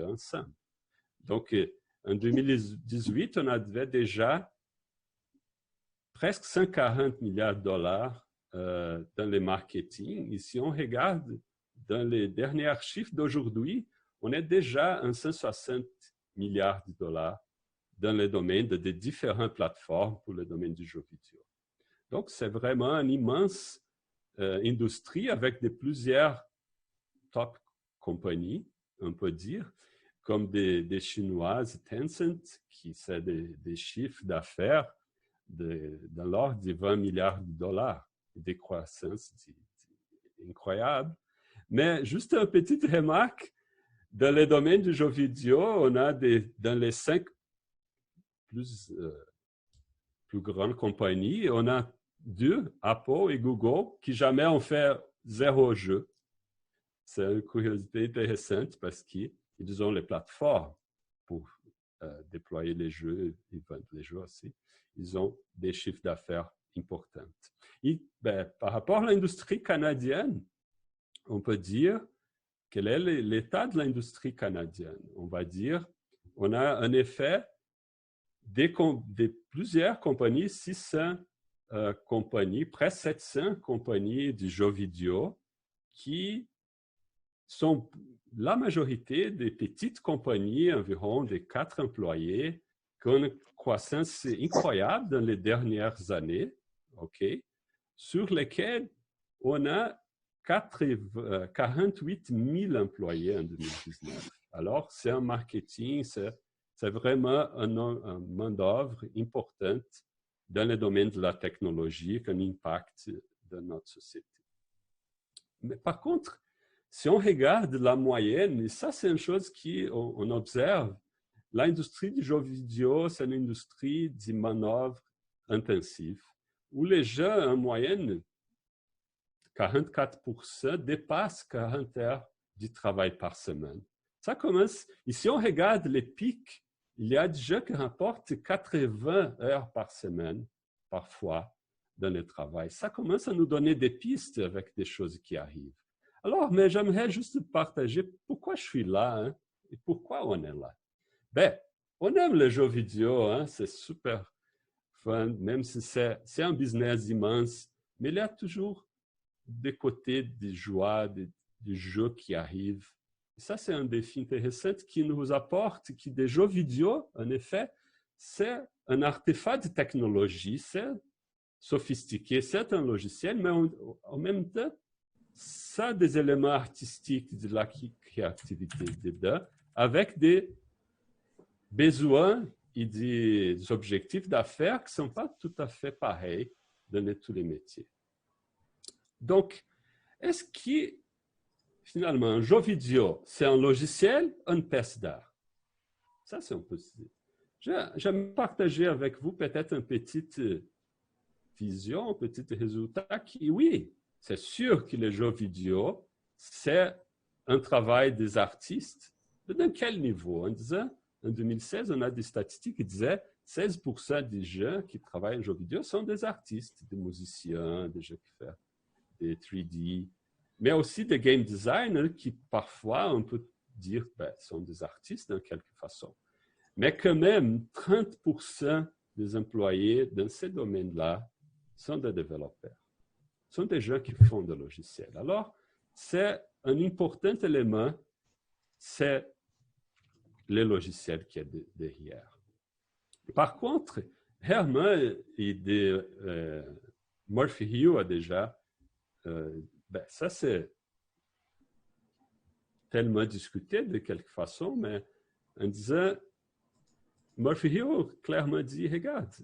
ensemble. Donc, en 2018, on avait déjà presque 140 milliards de dollars dans le marketing. Et si on regarde dans les derniers chiffres d'aujourd'hui, on est déjà à 160 milliards de dollars dans le domaine de différentes plateformes pour le domaine du jeu vidéo. Donc, c'est vraiment une immense industrie avec plusieurs top compagnies, on peut dire, comme des Chinoises, Tencent, qui c'est des chiffres d'affaires dans l'ordre de 20 milliards de dollars, des croissances incroyables. Mais juste une petite remarque, dans le domaine du jeu vidéo, on a dans les 5 plus grandes compagnies, on a 2, Apple et Google, qui jamais ont fait 0 jeu. C'est une curiosité intéressante parce qu'ils ont les plateformes pour déployer les jeux et vendre les jeux aussi. Ils ont des chiffres d'affaires importants. Et par rapport à l'industrie canadienne, on peut dire quel est l'état de l'industrie canadienne. On va dire, on a en effet plusieurs compagnies, 600 compagnies, presque 700 compagnies de jeux vidéo qui sont la majorité des petites compagnies, environ de 4 employés, qui ont une croissance incroyable dans les dernières années, sur lesquelles on a 48 000 employés en 2019. Alors, c'est un marketing, c'est vraiment une main-d'œuvre importante dans le domaine de la technologie, qui a un impact dans notre société. Mais par contre, si on regarde la moyenne, et ça c'est une chose qu'on observe, l'industrie du jeu vidéo, c'est une industrie de manœuvre intensive, où les jeux en moyenne, 44% dépassent 40 heures de travail par semaine. Ça commence, et si on regarde les pics, il y a des jeux qui rapportent 80 heures par semaine, parfois, dans le travail. Ça commence à nous donner des pistes avec des choses qui arrivent. Alors, mais j'aimerais juste partager pourquoi je suis là et pourquoi on est là. On aime les jeux vidéo, c'est super fun, même si c'est un business immense, mais il y a toujours des côtés de joie, des jeux qui arrivent. Et ça, c'est un défi intéressant qui nous apporte que des jeux vidéo, en effet, c'est un artefact de technologie, c'est sophistiqué, c'est un logiciel, mais en même temps, ça a des éléments artistiques de la créativité dedans, avec des besoins et des objectifs d'affaires qui ne sont pas tout à fait pareils dans tous les métiers. Donc, est-ce que, finalement, un jeu vidéo, c'est un logiciel ou une pièce d'art? Ça, c'est un peu... J'aime partager avec vous peut-être une petite vision, un petit résultat qui, oui, c'est sûr que les jeux vidéo, c'est un travail des artistes. Mais dans quel niveau? En 2016, on a des statistiques qui disaient 16% des gens qui travaillent en jeux vidéo sont des artistes, des musiciens, des gens qui font des 3D, mais aussi des game designers qui, parfois, on peut dire, sont des artistes de quelque façon. Mais quand même, 30% des employés dans ces domaines-là sont des développeurs, sont des gens qui font des logiciels. Alors, c'est un important élément, c'est le logiciel qui est derrière. Par contre, Herman et Murphy Hill a déjà, ça c'est tellement discuté de quelque façon, mais en disant, Murphy Hill clairement dit, regarde,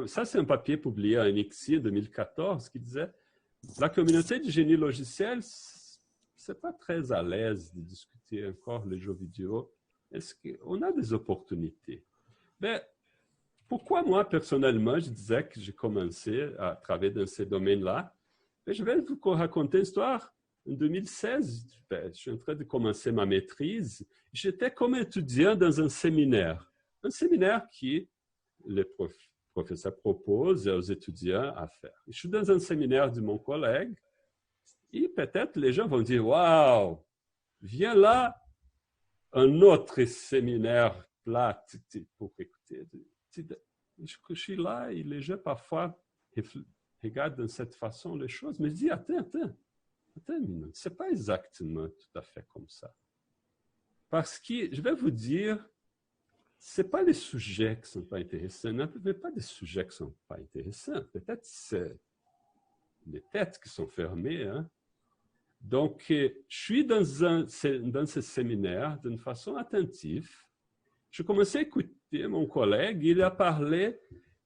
ça c'est un papier publié à NXI en 2014 qui disait, la communauté du génie logiciel, c'est pas très à l'aise de discuter encore les jeux vidéo. Est-ce qu'on a des opportunités? Pourquoi moi, personnellement, je disais que j'ai commencé à travailler dans ces domaines-là? Je vais vous raconter une histoire. En 2016, je suis en train de commencer ma maîtrise. J'étais comme étudiant dans un séminaire qui le professeur propose aux étudiants à faire. Je suis dans un séminaire de mon collègue et peut-être les gens vont dire « Waouh, viens là un autre séminaire plat pour écouter. Je suis là et les gens parfois regardent de cette façon les choses, mais je dis, attends, c'est pas exactement tout à fait comme ça. Parce que, je vais vous dire, c'est pas les sujets qui sont pas intéressants, non, mais pas des sujets qui sont pas intéressants. Peut-être c'est les têtes qui sont fermées, hein. Donc, je suis dans ce séminaire d'une façon attentive. Je commençais à écouter mon collègue, il a parlé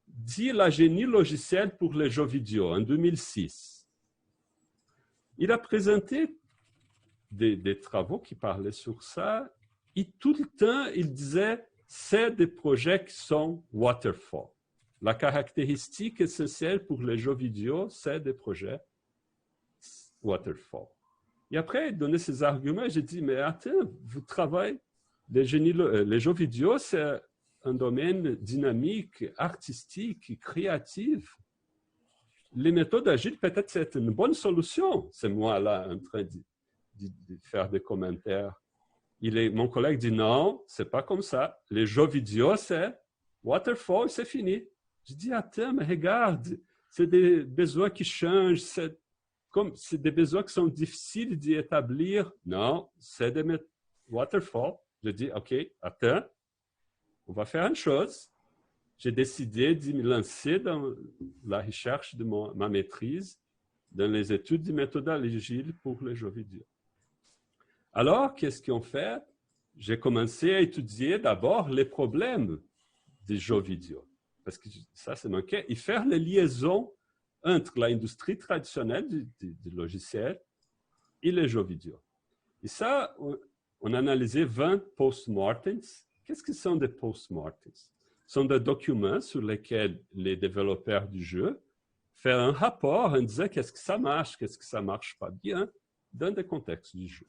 de la génie logicielle pour les jeux vidéo en 2006. Il a présenté des travaux qui parlaient sur ça et tout le temps, il disait c'est des projets qui sont waterfall. La caractéristique essentielle pour les jeux vidéo, c'est des projets waterfall. Et après, il donnait ses arguments, j'ai dit, mais attends, vous travaillez, les jeux vidéo, c'est un domaine dynamique, artistique, créatif. Les méthodes agiles, peut-être c'est une bonne solution. C'est moi là en train de faire des commentaires. Mon collègue dit non, c'est pas comme ça. Les jeux vidéo, c'est waterfall, c'est fini. Je dis, attends, mais regarde, c'est des besoins qui changent, c'est des besoins qui sont difficiles d'établir. Non, c'est des waterfall. Je dis, OK, attends, on va faire une chose. J'ai décidé de me lancer dans la recherche de ma maîtrise dans les études de méthodologie agile pour les jeux vidéo. Alors, qu'est-ce qu'on fait? J'ai commencé à étudier d'abord les problèmes des jeux vidéo. Parce que ça, c'est manqué. Et faire les liaisons entre l'industrie traditionnelle du logiciel et les jeux vidéo. Et ça, on a analysé 20 post-mortems. Qu'est-ce que sont des post-mortems? Ce sont des documents sur lesquels les développeurs du jeu font un rapport en disant qu'est-ce que ça marche pas bien dans des contextes du jeu.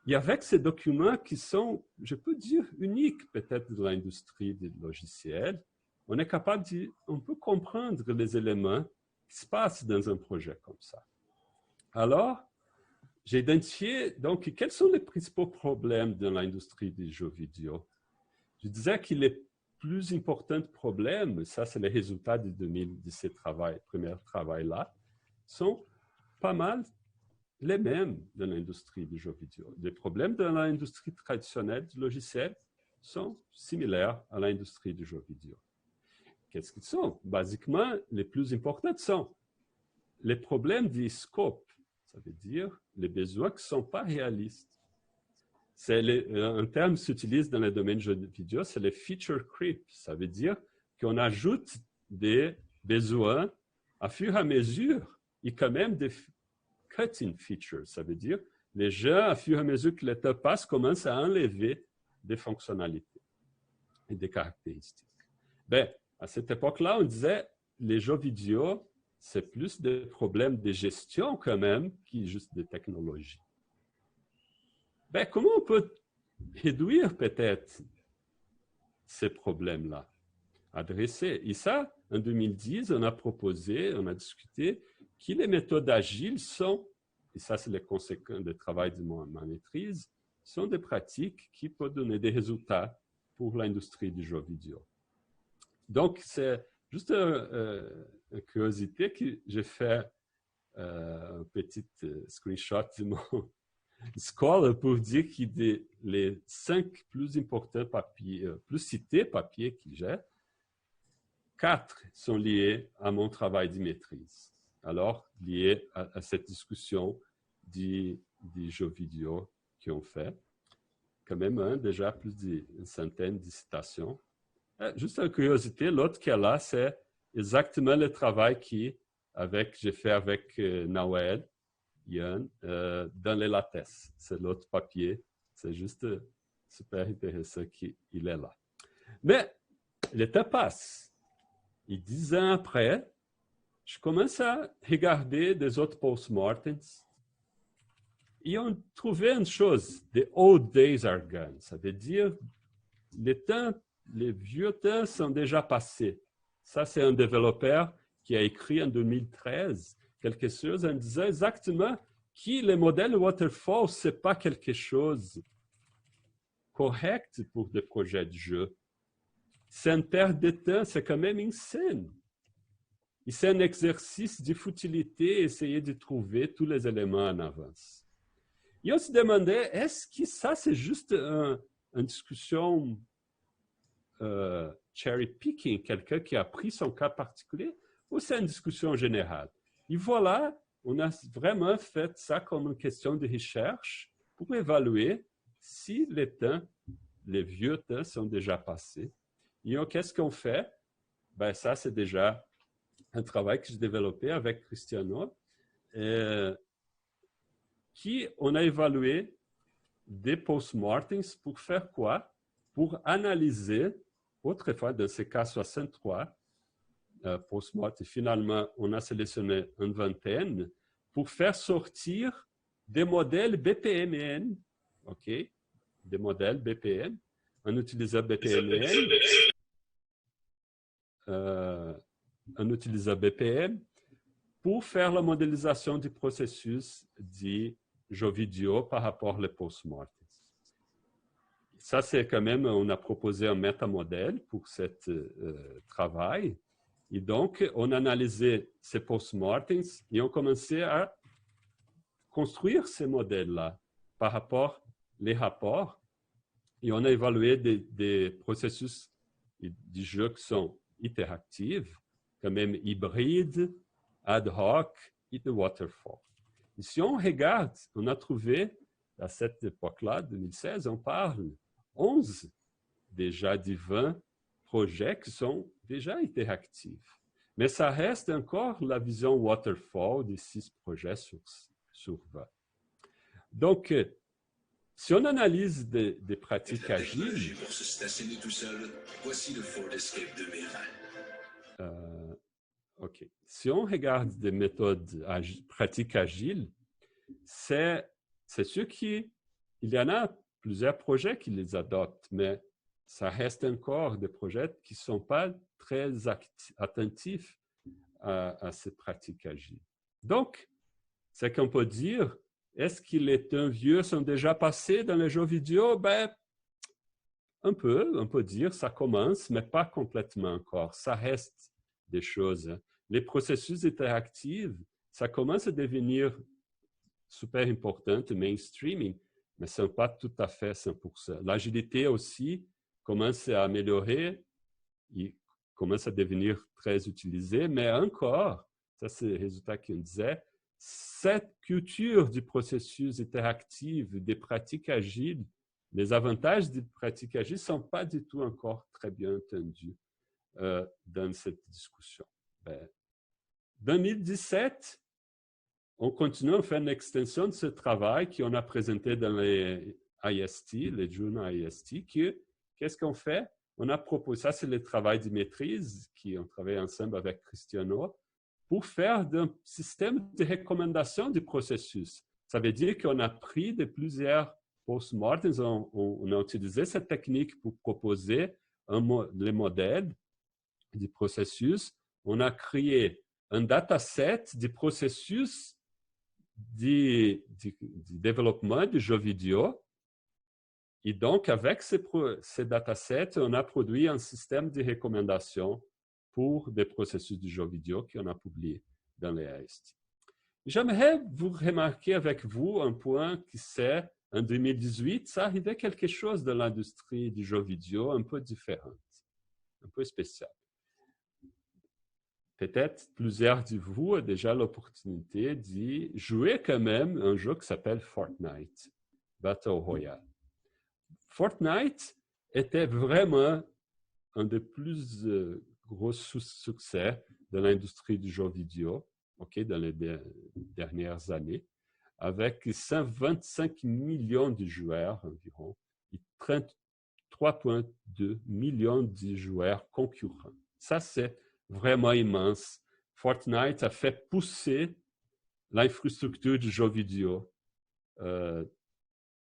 Et avec ces documents qui sont, je peux dire, uniques peut-être de l'industrie du logiciel, on est capable on peut comprendre les éléments qui se passent dans un projet comme ça. Alors, j'ai identifié, donc, quels sont les principaux problèmes dans l'industrie des jeux vidéo. Je disais que les plus importants problèmes, ça c'est les résultats de ces premiers travaux-là, sont pas mal les mêmes dans l'industrie du jeu vidéo. Les problèmes dans l'industrie traditionnelle du logiciel sont similaires à l'industrie du jeu vidéo. Qu'est-ce qu'ils sont? Basiquement, les plus importants sont les problèmes du scope, ça veut dire les besoins qui ne sont pas réalistes. Un terme qui s'utilise dans le domaine du jeu vidéo, c'est le feature creep. Ça veut dire qu'on ajoute des besoins à fur et à mesure et quand même des cutting features. Ça veut dire les gens, à fur et à mesure que le temps passe, commencent à enlever des fonctionnalités et des caractéristiques. Ben, à cette époque-là, on disait les jeux vidéo, c'est plus des problèmes de gestion quand même que juste des technologies. Ben, comment on peut réduire peut-être ces problèmes-là, adresser? Et ça, en 2010, on a proposé, on a discuté que les méthodes agiles sont, et ça c'est les conséquences du travail de ma maîtrise, sont des pratiques qui peuvent donner des résultats pour l'industrie du jeu vidéo. Donc, c'est juste une curiosité que j'ai fait un petit screenshot de mon score pour dire que les 5 plus importants papiers, plus cités papiers que j'ai, 4 sont liés à mon travail de maîtrise. Alors, liés à cette discussion des jeux vidéo qu'on fait. Quand même, déjà plus d'une centaine de citations. Juste une curiosité, l'autre qui est là, c'est exactement le travail que j'ai fait avec Nawel, Yann, dans les lattes. C'est l'autre papier. C'est juste super intéressant qu'il est là. Mais le temps passe. Et 10 ans après, je commence à regarder des autres post-mortems et on trouvait une chose, the old days are gone. Ça veut dire, les vieux temps sont déjà passés. Ça, c'est un développeur qui a écrit en 2013 quelque chose en disant exactement que le modèle waterfall, ce n'est pas quelque chose correcte pour des projets de jeu. C'est un perte de temps, c'est quand même insane. Et c'est un exercice de futilité, essayer de trouver tous les éléments en avance. Et on se demandait, est-ce que ça, c'est juste une discussion cherry picking, quelqu'un qui a pris son cas particulier, ou c'est une discussion générale? Et voilà, on a vraiment fait ça comme une question de recherche pour évaluer si les temps, les vieux temps sont déjà passés. Et qu'est-ce qu'on fait? Ben, ça, c'est déjà un travail que j'ai développé avec Cristiano, qui on a évalué des post-mortems pour faire quoi? Pour analyser, autrefois, dans ce cas 63, post-mortem, finalement, on a sélectionné une vingtaine pour faire sortir des modèles BPMN, OK? Des modèles BPM. On utilisait BPMN. On utilise BPM pour faire la modélisation du processus de jeux vidéo par rapport aux post-mortems. Ça, c'est quand même, on a proposé un métamodèle pour ce travail. Et donc, on a analysé ces post-mortems et on commençait à construire ces modèles-là par rapport aux rapports. Et on a évalué des processus de jeu qui sont interactifs, quand même hybrides, ad hoc et de waterfall. Et si on regarde, on a trouvé, à cette époque-là, 2016, on parle 11 déjà de 20 projets qui sont déjà interactifs. Mais ça reste encore la vision waterfall de 6 projets sur 20. Donc, si on analyse des pratiques agiles, pour se stationner tout seul, voici le Ford Escape 2020. OK. Si on regarde des méthodes pratiques agiles, c'est sûr qu'il y en a plusieurs projets qui les adoptent, mais ça reste encore des projets qui ne sont pas très attentifs à ces pratiques agiles. Donc, c'est qu'on peut dire, est-ce que les temps vieux sont déjà passés dans les jeux vidéo? Ben, on peut dire, ça commence, mais pas complètement encore. Ça reste des choses. Les processus interactifs, ça commence à devenir super important, mainstreaming, mais ce n'est pas tout à fait 100%. L'agilité aussi commence à améliorer et commence à devenir très utilisée, mais encore, ça c'est le résultat qu'on disait, cette culture du processus interactif, des pratiques agiles, les avantages des pratiques agiles ne sont pas du tout encore très bien entendus dans cette discussion. Ben, 2017, on continue à faire une extension de ce travail qu'on a présenté dans les IST, les journaux IST. Qu'est-ce qu'on fait? On a proposé, ça c'est le travail de maîtrise qui ont travaillé ensemble avec Cristiano, pour faire un système de recommandation du processus. Ça veut dire qu'on a pris de plusieurs post-mortems, on a utilisé cette technique pour proposer les modèles du processus. On a créé un dataset du processus de développement de jeux vidéo. Et donc, avec ces datasets, on a produit un système de recommandation pour des processus de jeux vidéo qu'on a publié dans les AST. J'aimerais vous remarquer avec vous un point qui c'est, en 2018, ça arrivait quelque chose dans l'industrie du jeu vidéo un peu différente, un peu spécial. Peut-être plusieurs de vous ont déjà l'opportunité de jouer quand même un jeu qui s'appelle Fortnite, Battle Royale. Fortnite était vraiment un des plus gros succès de l'industrie du jeu vidéo, dans les dernières années, avec 125 millions de joueurs environ et 33,2 millions de joueurs concurrents. Ça, c'est vraiment immense. Fortnite a fait pousser l'infrastructure du jeu vidéo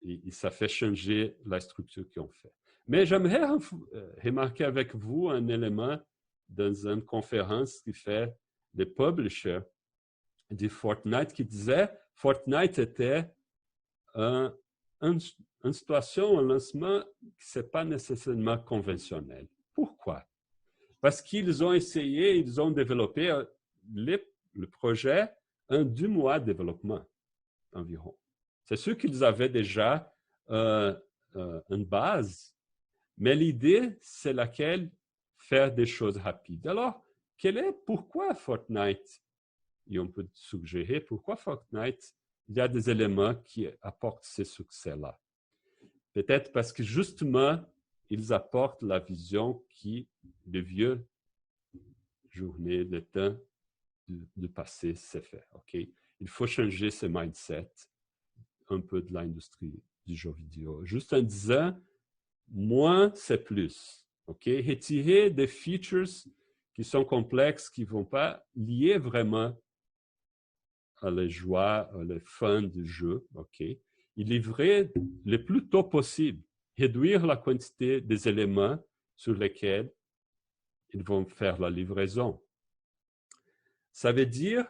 et ça fait changer la structure qu'on fait. Mais j'aimerais remarquer avec vous un élément dans une conférence qui fait le publisher de Fortnite qui disait Fortnite était un une situation, un lancement qui n'est pas nécessairement conventionnel. Pourquoi? Parce qu'ils ont essayé, ils ont développé le projet en 2 mois de développement environ. C'est sûr qu'ils avaient déjà une base, mais l'idée, c'est laquelle faire des choses rapides. Alors, pourquoi Fortnite, et on peut suggérer pourquoi Fortnite, il y a des éléments qui apportent ce succès-là. Peut-être parce que justement, ils apportent la vision qui, les vieux journées de temps du passé, s'est fait. Okay? Il faut changer ce mindset un peu de l'industrie du jeu vidéo. Juste en disant, moins, c'est plus. Okay? Retirer des features qui sont complexes, qui ne vont pas lier vraiment à la joie, à le fun du jeu. Okay? Et livrer le plus tôt possible, réduire la quantité des éléments sur lesquels ils vont faire la livraison. Ça veut dire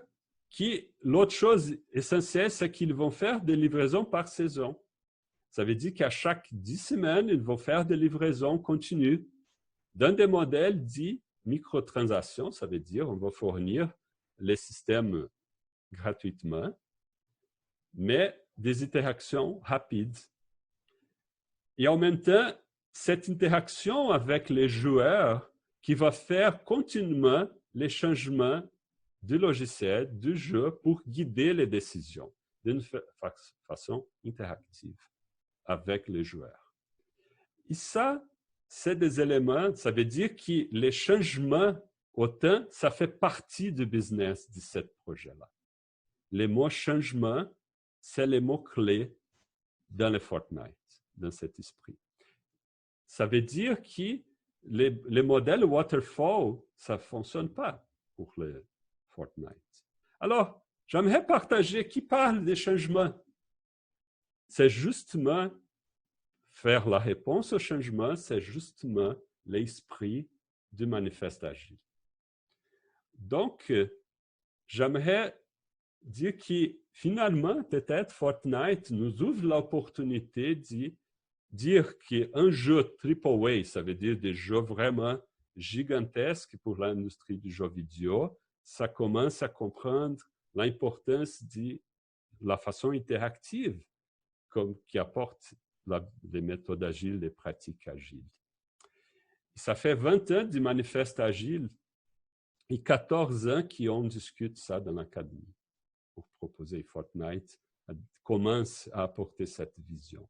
que l'autre chose essentielle, c'est qu'ils vont faire des livraisons par saison. Ça veut dire qu'à chaque 10 semaines, ils vont faire des livraisons continues dans des modèles dits microtransactions. Ça veut dire qu'on va fournir les systèmes gratuitement, mais des interactions rapides. Et en même temps, cette interaction avec les joueurs qui va faire continuellement les changements du logiciel, du jeu, pour guider les décisions d'une façon interactive avec les joueurs. Et ça, c'est des éléments, ça veut dire que les changements au temps, ça fait partie du business de ce projet-là. Les mots changement, c'est les mots clés dans le Fortnite, dans cet esprit. Ça veut dire que les modèles waterfall, ça ne fonctionne pas pour le Fortnite. Alors, j'aimerais partager qui parle des changements. C'est justement faire la réponse au changement, c'est justement l'esprit du manifeste agile. Donc, j'aimerais dire que finalement, peut-être Fortnite nous ouvre l'opportunité de dire qu'un jeu AAA, ça veut dire des jeux vraiment gigantesques pour l'industrie du jeu vidéo, ça commence à comprendre l'importance de la façon interactive qui apporte les méthodes agiles, les pratiques agiles. Ça fait 20 ans du manifeste agile et 14 ans qu'on discute ça dans l'académie pour proposer Fortnite commence à apporter cette vision.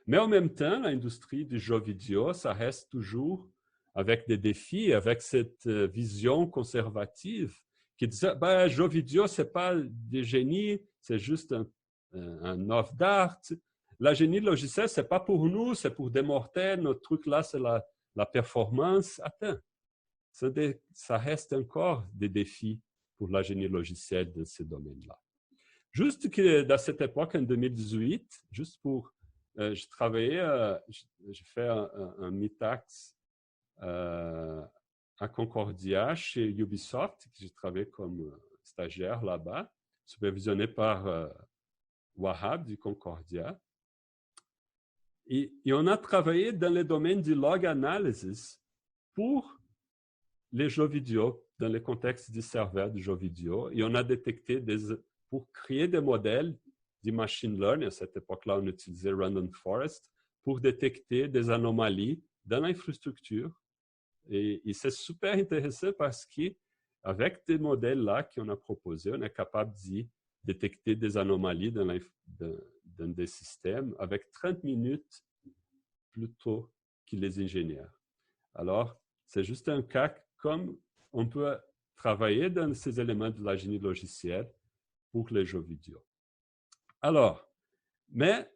Mais en même temps, l'industrie du jeu vidéo, ça reste toujours avec des défis, avec cette vision conservative qui disait ben, jeu vidéo, ce n'est pas des génies, c'est juste un œuvre d'art. La génie logicielle, ce n'est pas pour nous, c'est pour des mortels. Notre truc là, c'est la performance. Attends, ça reste encore des défis pour la génie logicielle de ce domaine-là. Juste que dans cette époque, en 2018, juste pour je travaillais, j'ai fait un meet-ax à Concordia chez Ubisoft. J'ai travaillé comme stagiaire là-bas, supervisionné par Wahab du Concordia. Et on a travaillé dans le domaine du log analysis pour les jeux vidéo, dans le contexte du serveur du jeu vidéo. Et on a détecté pour créer des modèles du machine learning, à cette époque-là, on utilisait Random Forest, pour détecter des anomalies dans l'infrastructure. Et c'est super intéressant parce qu'avec des modèles-là qu'on a proposés, on est capable de détecter des anomalies dans des systèmes avec 30 minutes plus tôt que les ingénieurs. Alors, c'est juste un cas comme on peut travailler dans ces éléments de la génie logicielle pour les jeux vidéo. Alors, mais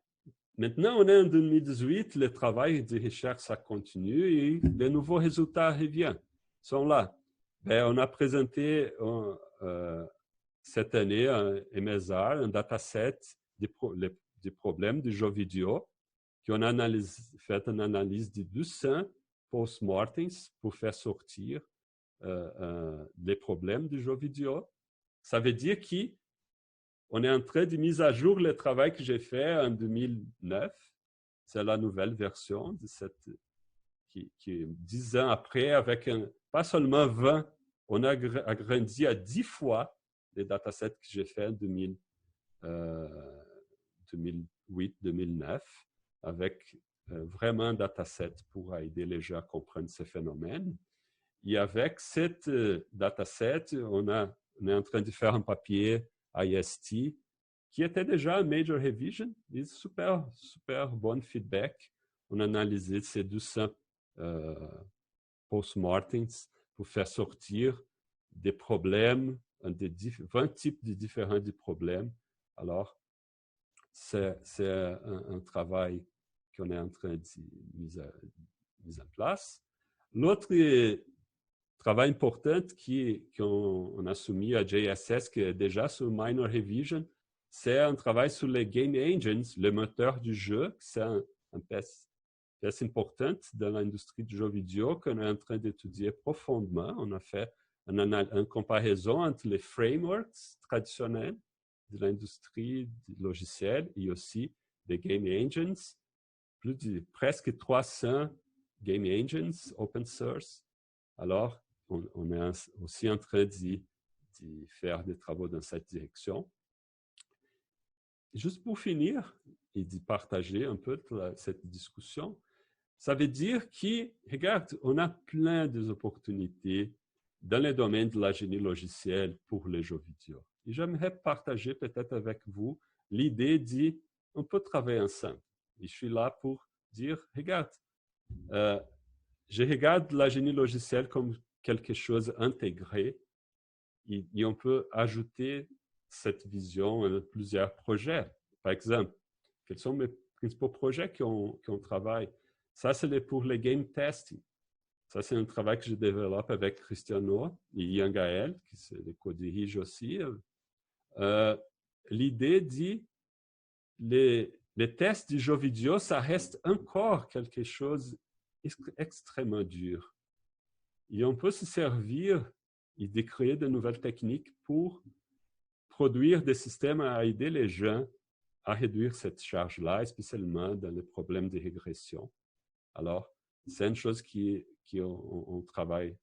maintenant, on est en 2018, le travail de recherche, ça continue et de nouveaux résultats reviennent, sont là. Ben, on a présenté cette année un MSR, un dataset des problèmes du jeu vidéo, qui on a fait une analyse de 200 post-mortems pour faire sortir les problèmes du jeu vidéo. Ça veut dire qu'on est en train de mise à jour le travail que j'ai fait en 2009 c'est la nouvelle version de cette, qui 10 ans après, avec pas seulement 20, on a agrandi à 10 fois les datasets que j'ai fait en 2008-2009, avec vraiment un dataset pour aider les gens à comprendre ces phénomènes. Et avec cette dataset, on est en train de faire un papier IST qui était déjà un major revision et super bon feedback. On a analysé ces 200 post-mortems pour faire sortir des problèmes, des 20 types différents de problèmes. Alors, c'est un travail qu'on est en train de mettre en place. L'autre travail important qu'on a soumis à JSS, qui est déjà sur Minor Revision, c'est un travail sur les Game Engines, le moteur du jeu. C'est un pièce importante dans l'industrie du jeu vidéo qu'on est en train d'étudier profondément. On a fait une comparaison entre les frameworks traditionnels de l'industrie du logiciel et aussi des Game Engines, plus de presque 300 Game Engines open source. Alors, on est aussi en train de faire des travaux dans cette direction. Juste pour finir et de partager un peu cette discussion, ça veut dire que, regarde, on a plein d'opportunités dans le domaine de la génie logicielle pour les jeux vidéo. Et j'aimerais partager peut-être avec vous l'idée on peut travailler ensemble. Et je suis là pour dire, regarde, je regarde la génie logicielle comme quelque chose intégré et on peut ajouter cette vision à plusieurs projets. Par exemple, quels sont mes principaux projets qu'on travaille? Ça, c'est pour les game testing. Ça, c'est un travail que je développe avec Cristiano et Ian Gaël, qui les co-dirige aussi. L'idée dit les tests du jeu vidéo, ça reste encore quelque chose extrêmement dur. Et on peut se servir et de créer de nouvelles techniques pour produire des systèmes à aider les gens à réduire cette charge-là, spécialement dans les problèmes de régression. Alors, c'est une chose on travaille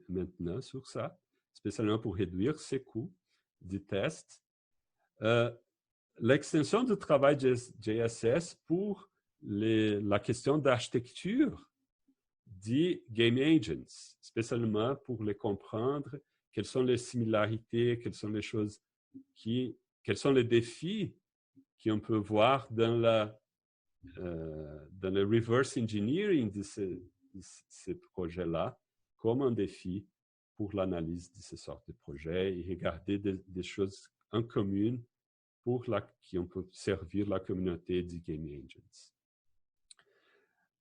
maintenant sur ça, spécialement pour réduire ces coûts de tests. L'extension du travail de JSS pour la question d'architecture des Game Agents, spécialement pour les comprendre, quelles sont les similarités, quelles sont les choses quels sont les défis qu'on peut voir dans le reverse engineering de ces projets-là, comme un défi pour l'analyse de ces sortes de projets et regarder des choses en commun qui peut servir la communauté des Game Agents.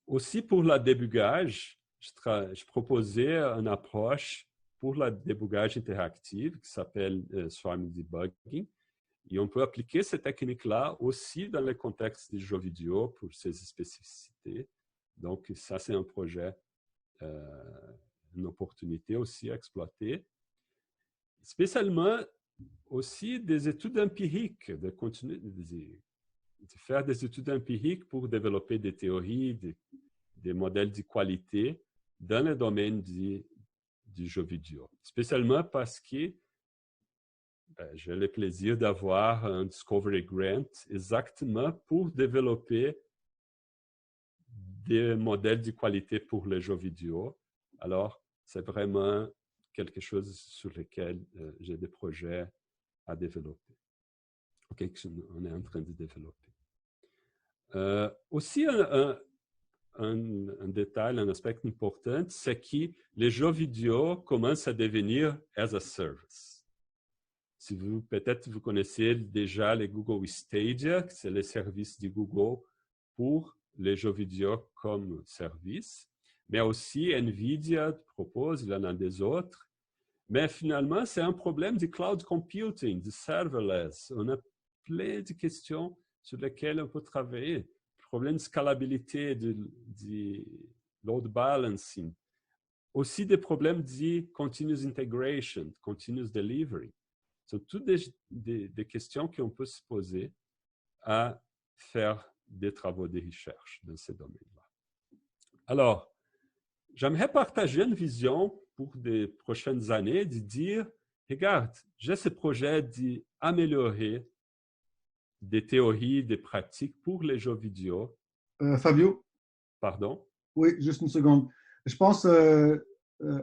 Aussi, pour le débugage, je proposais une approche pour le débugage interactif qui s'appelle Swarm Debugging. Et on peut appliquer cette technique-là aussi dans le contexte des jeux vidéo pour ses spécificités. Donc, ça, c'est un projet, une opportunité aussi à exploiter. Spécialement aussi des études empiriques, de faire des études empiriques pour développer des théories, des modèles de qualité dans le domaine du jeu vidéo. Spécialement parce que j'ai le plaisir d'avoir un Discovery Grant exactement pour développer des modèles de qualité pour les jeux vidéo. Alors, c'est vraiment quelque chose sur lequel j'ai des projets à développer. OK, on est en train de développer. Aussi, un détail, un aspect important, c'est que les jeux vidéo commencent à devenir as a service. Si peut-être vous connaissez déjà les Google Stadia, c'est le service de Google pour les jeux vidéo comme service, mais aussi NVIDIA propose, il y en a des autres. Mais finalement, c'est un problème de cloud computing, de serverless. On a plein de questions sur lesquelles on peut travailler. Problème de scalabilité, de load balancing. Aussi des problèmes de continuous integration, continuous delivery. Ce sont toutes des questions qu'on peut se poser à faire des travaux de recherche dans ce domaine-là. Alors, j'aimerais partager une vision pour les prochaines années, de dire, regarde, j'ai ce projet d'améliorer des théories, des pratiques pour les jeux vidéo. Fabio? Pardon? Oui, juste une seconde. Je pense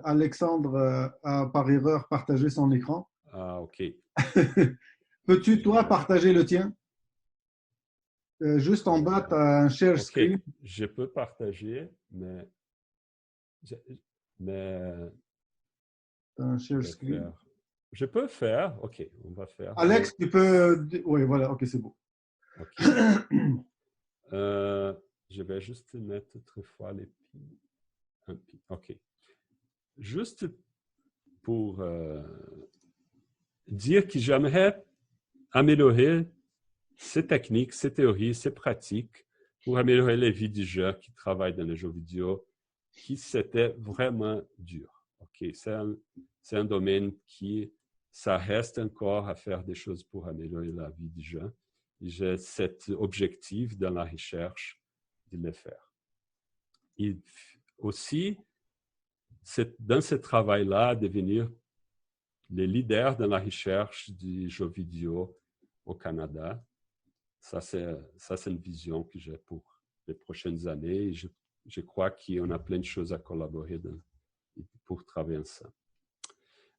Alexandre a par erreur partagé son écran. Ah, OK. Peux-tu, toi, partager le tien? Juste en bas, tu as un share screen. OK, je peux partager, mais Un share screen. Je peux faire. OK, on va faire. Alex, tu peux... Oui, voilà, OK, c'est beau. OK. Je vais juste mettre autrefois les OK. Juste pour dire que j'aimerais améliorer ces techniques, ces théories, ces pratiques pour améliorer les vies du jeu qui travaillent dans les jeux vidéo, qui c'était vraiment dur. OK, c'est un domaine qui, ça reste encore à faire des choses pour améliorer la vie du jeu. J'ai cet objectif dans la recherche de le faire. Et aussi, dans ce travail-là, devenir les leaders dans la recherche du jeu vidéo au Canada. Ça, c'est une vision que j'ai pour les prochaines années. Et je crois qu'on a plein de choses à collaborer pour travailler ensemble.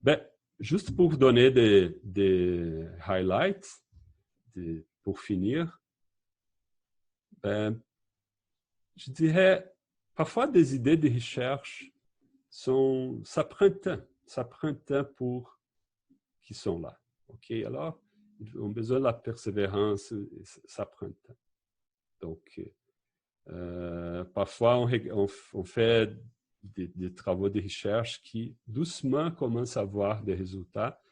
Ben, juste pour donner des highlights, pour finir, ben, je dirais, parfois des idées de recherche, ça prend temps pour qu'ils sont là. OK, alors, ils ont besoin de la persévérance, ça prend temps. Donc, parfois, on fait des travaux de recherche qui, doucement, commencent à avoir des résultats,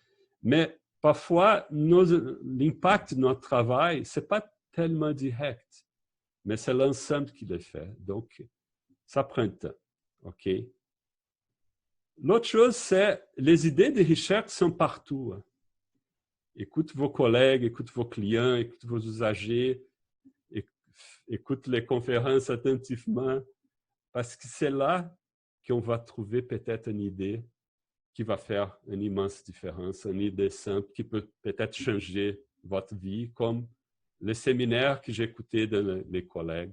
mais parfois, l'impact de notre travail, ce n'est pas tellement direct, mais c'est l'ensemble qui le fait. Donc, ça prend temps. OK? L'autre chose, c'est les idées de recherche sont partout. Écoute vos collègues, écoute vos clients, écoute vos usagers, écoute les conférences attentivement, parce que c'est là qu'on va trouver peut-être une idée qui va faire une immense différence, une idée simple qui peut peut-être changer votre vie, comme les séminaires que j'ai écoutés de les collègues,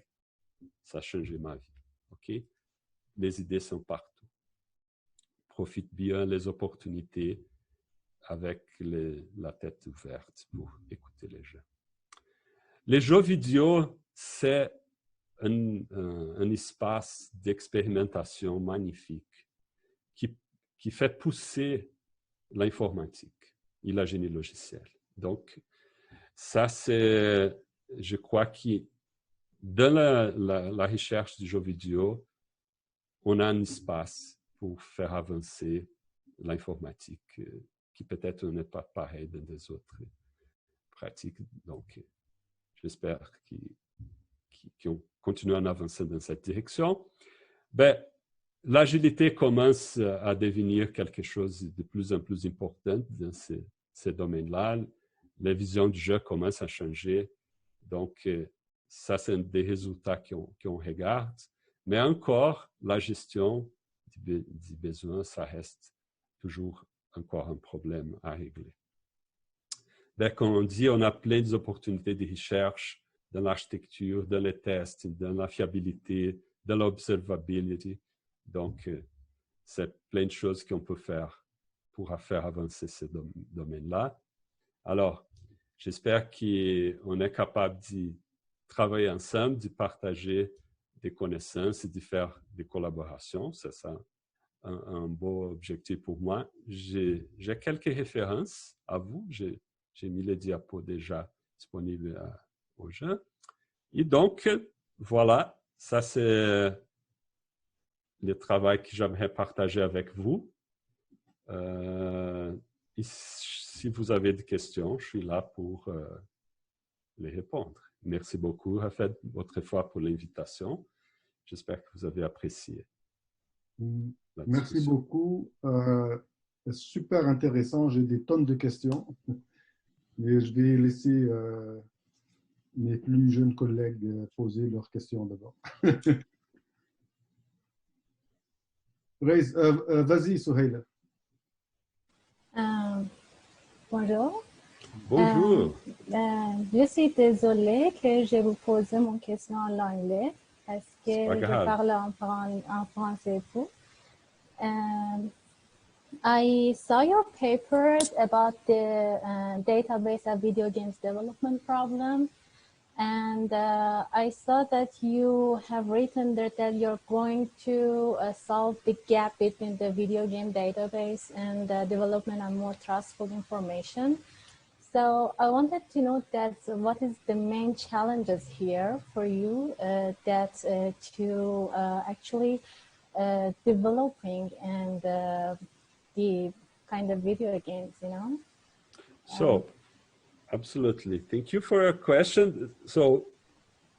ça a changé ma vie. OK? Les idées sont partout. Profite bien les opportunités avec la tête ouverte pour écouter les gens. Les jeux vidéo, c'est un espace d'expérimentation magnifique qui fait pousser l'informatique et la génie logicielle. Donc, ça, c'est, je crois que dans la recherche du jeu vidéo, on a un espace pour faire avancer l'informatique qui peut-être n'est pas pareil dans des autres pratiques. Donc, j'espère qu'on continue à avancer dans cette direction. Ben, l'agilité commence à devenir quelque chose de plus en plus important dans ces domaines-là. Les visions du jeu commencent à changer. Donc, ça, c'est des résultats qu'on regarde. Mais encore, la gestion du besoin, ça reste toujours encore un problème à régler. Ben, comme on dit, on a plein d'opportunités de recherche dans l'architecture, dans les tests, dans la fiabilité, dans l'observability. Donc, c'est plein de choses qu'on peut faire pour faire avancer ce domaine-là. Alors, j'espère qu'on est capable de travailler ensemble, de partager des connaissances et de faire des collaborations. C'est ça un beau objectif pour moi. J'ai quelques références à vous. J'ai mis les diapos déjà disponibles aux gens. Et donc, voilà, ça c'est le travail que j'aimerais partager avec vous. Et si vous avez des questions, je suis là pour les répondre. Merci beaucoup, Rafet, autrefois pour l'invitation. J'espère que vous avez apprécié. Merci beaucoup. C'est super intéressant. J'ai des tonnes de questions. Mais je vais laisser mes plus jeunes collègues poser leurs questions d'abord. Vas-y, Souheila. Bonjour. Bonjour. Je suis désolée que je vous pose mon question en anglais parce que je parle en français tout. I saw your paper about the database of video games development problem, and I saw that you have written there that you're going to solve the gap between the video game database and the development of more trustful information. So I wanted to know that what is the main challenges here for you to actually developing and the kind of video games, you know? So, absolutely. Thank you for your question. So,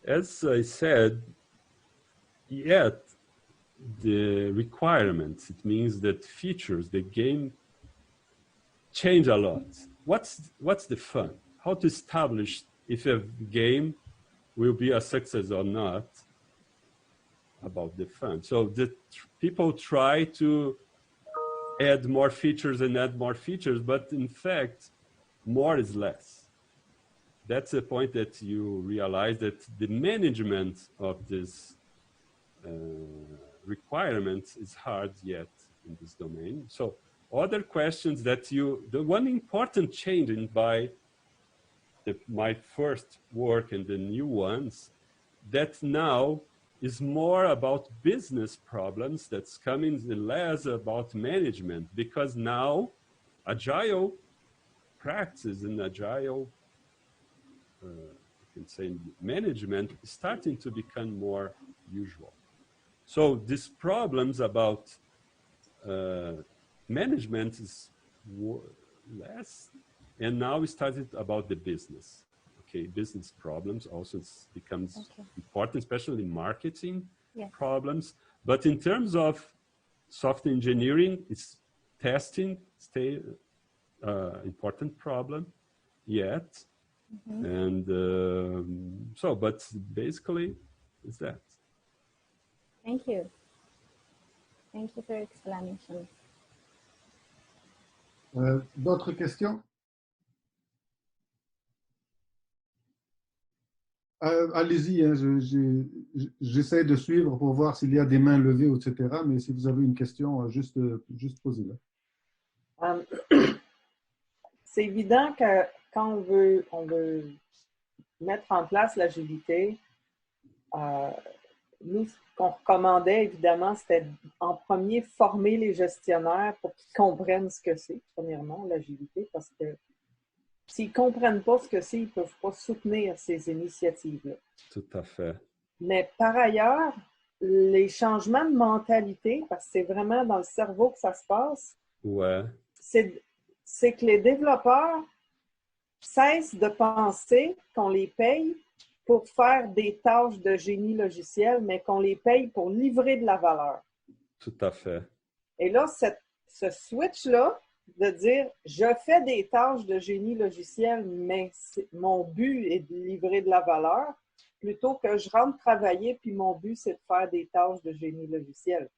as I said, yet the requirements, it means that features, the game change a lot. What's the fun? How to establish if a game will be a success or not about the fun. So the people try to add more features and add more features, but in fact, more is less. That's the point that you realize that the management of this requirements is hard yet in this domain. So other questions that the one important change by my first work and the new ones, that now is more about business problems that's coming less about management, because now agile practice and agile, you can say management is starting to become more usual. So these problems about management is less, and now we started about the business. Okay, business problems also becomes important, especially marketing problems. But in terms of software engineering, it's testing important problem yet. And but basically, it's that. Thank you. Thank you for your explanation. D'autres questions? Allez-y, hein, j'essaie de suivre pour voir s'il y a des mains levées, etc. Mais si vous avez une question, juste posez-la. C'est évident que quand on veut mettre en place l'agilité, nous, ce qu'on recommandait, évidemment, c'était en premier former les gestionnaires pour qu'ils comprennent ce que c'est, premièrement, l'agilité, parce que s'ils ne comprennent pas ce que c'est, ils ne peuvent pas soutenir ces initiatives-là. Tout à fait. Mais par ailleurs, les changements de mentalité, parce que c'est vraiment dans le cerveau que ça se passe, c'est que les développeurs cessent de penser qu'on les paye pour faire des tâches de génie logiciel, mais qu'on les paye pour livrer de la valeur. Tout à fait. Et là, ce switch-là, de dire « je fais des tâches de génie logiciel, mais mon but est de livrer de la valeur », plutôt que je rentre travailler, puis mon but, c'est de faire des tâches de génie logiciel.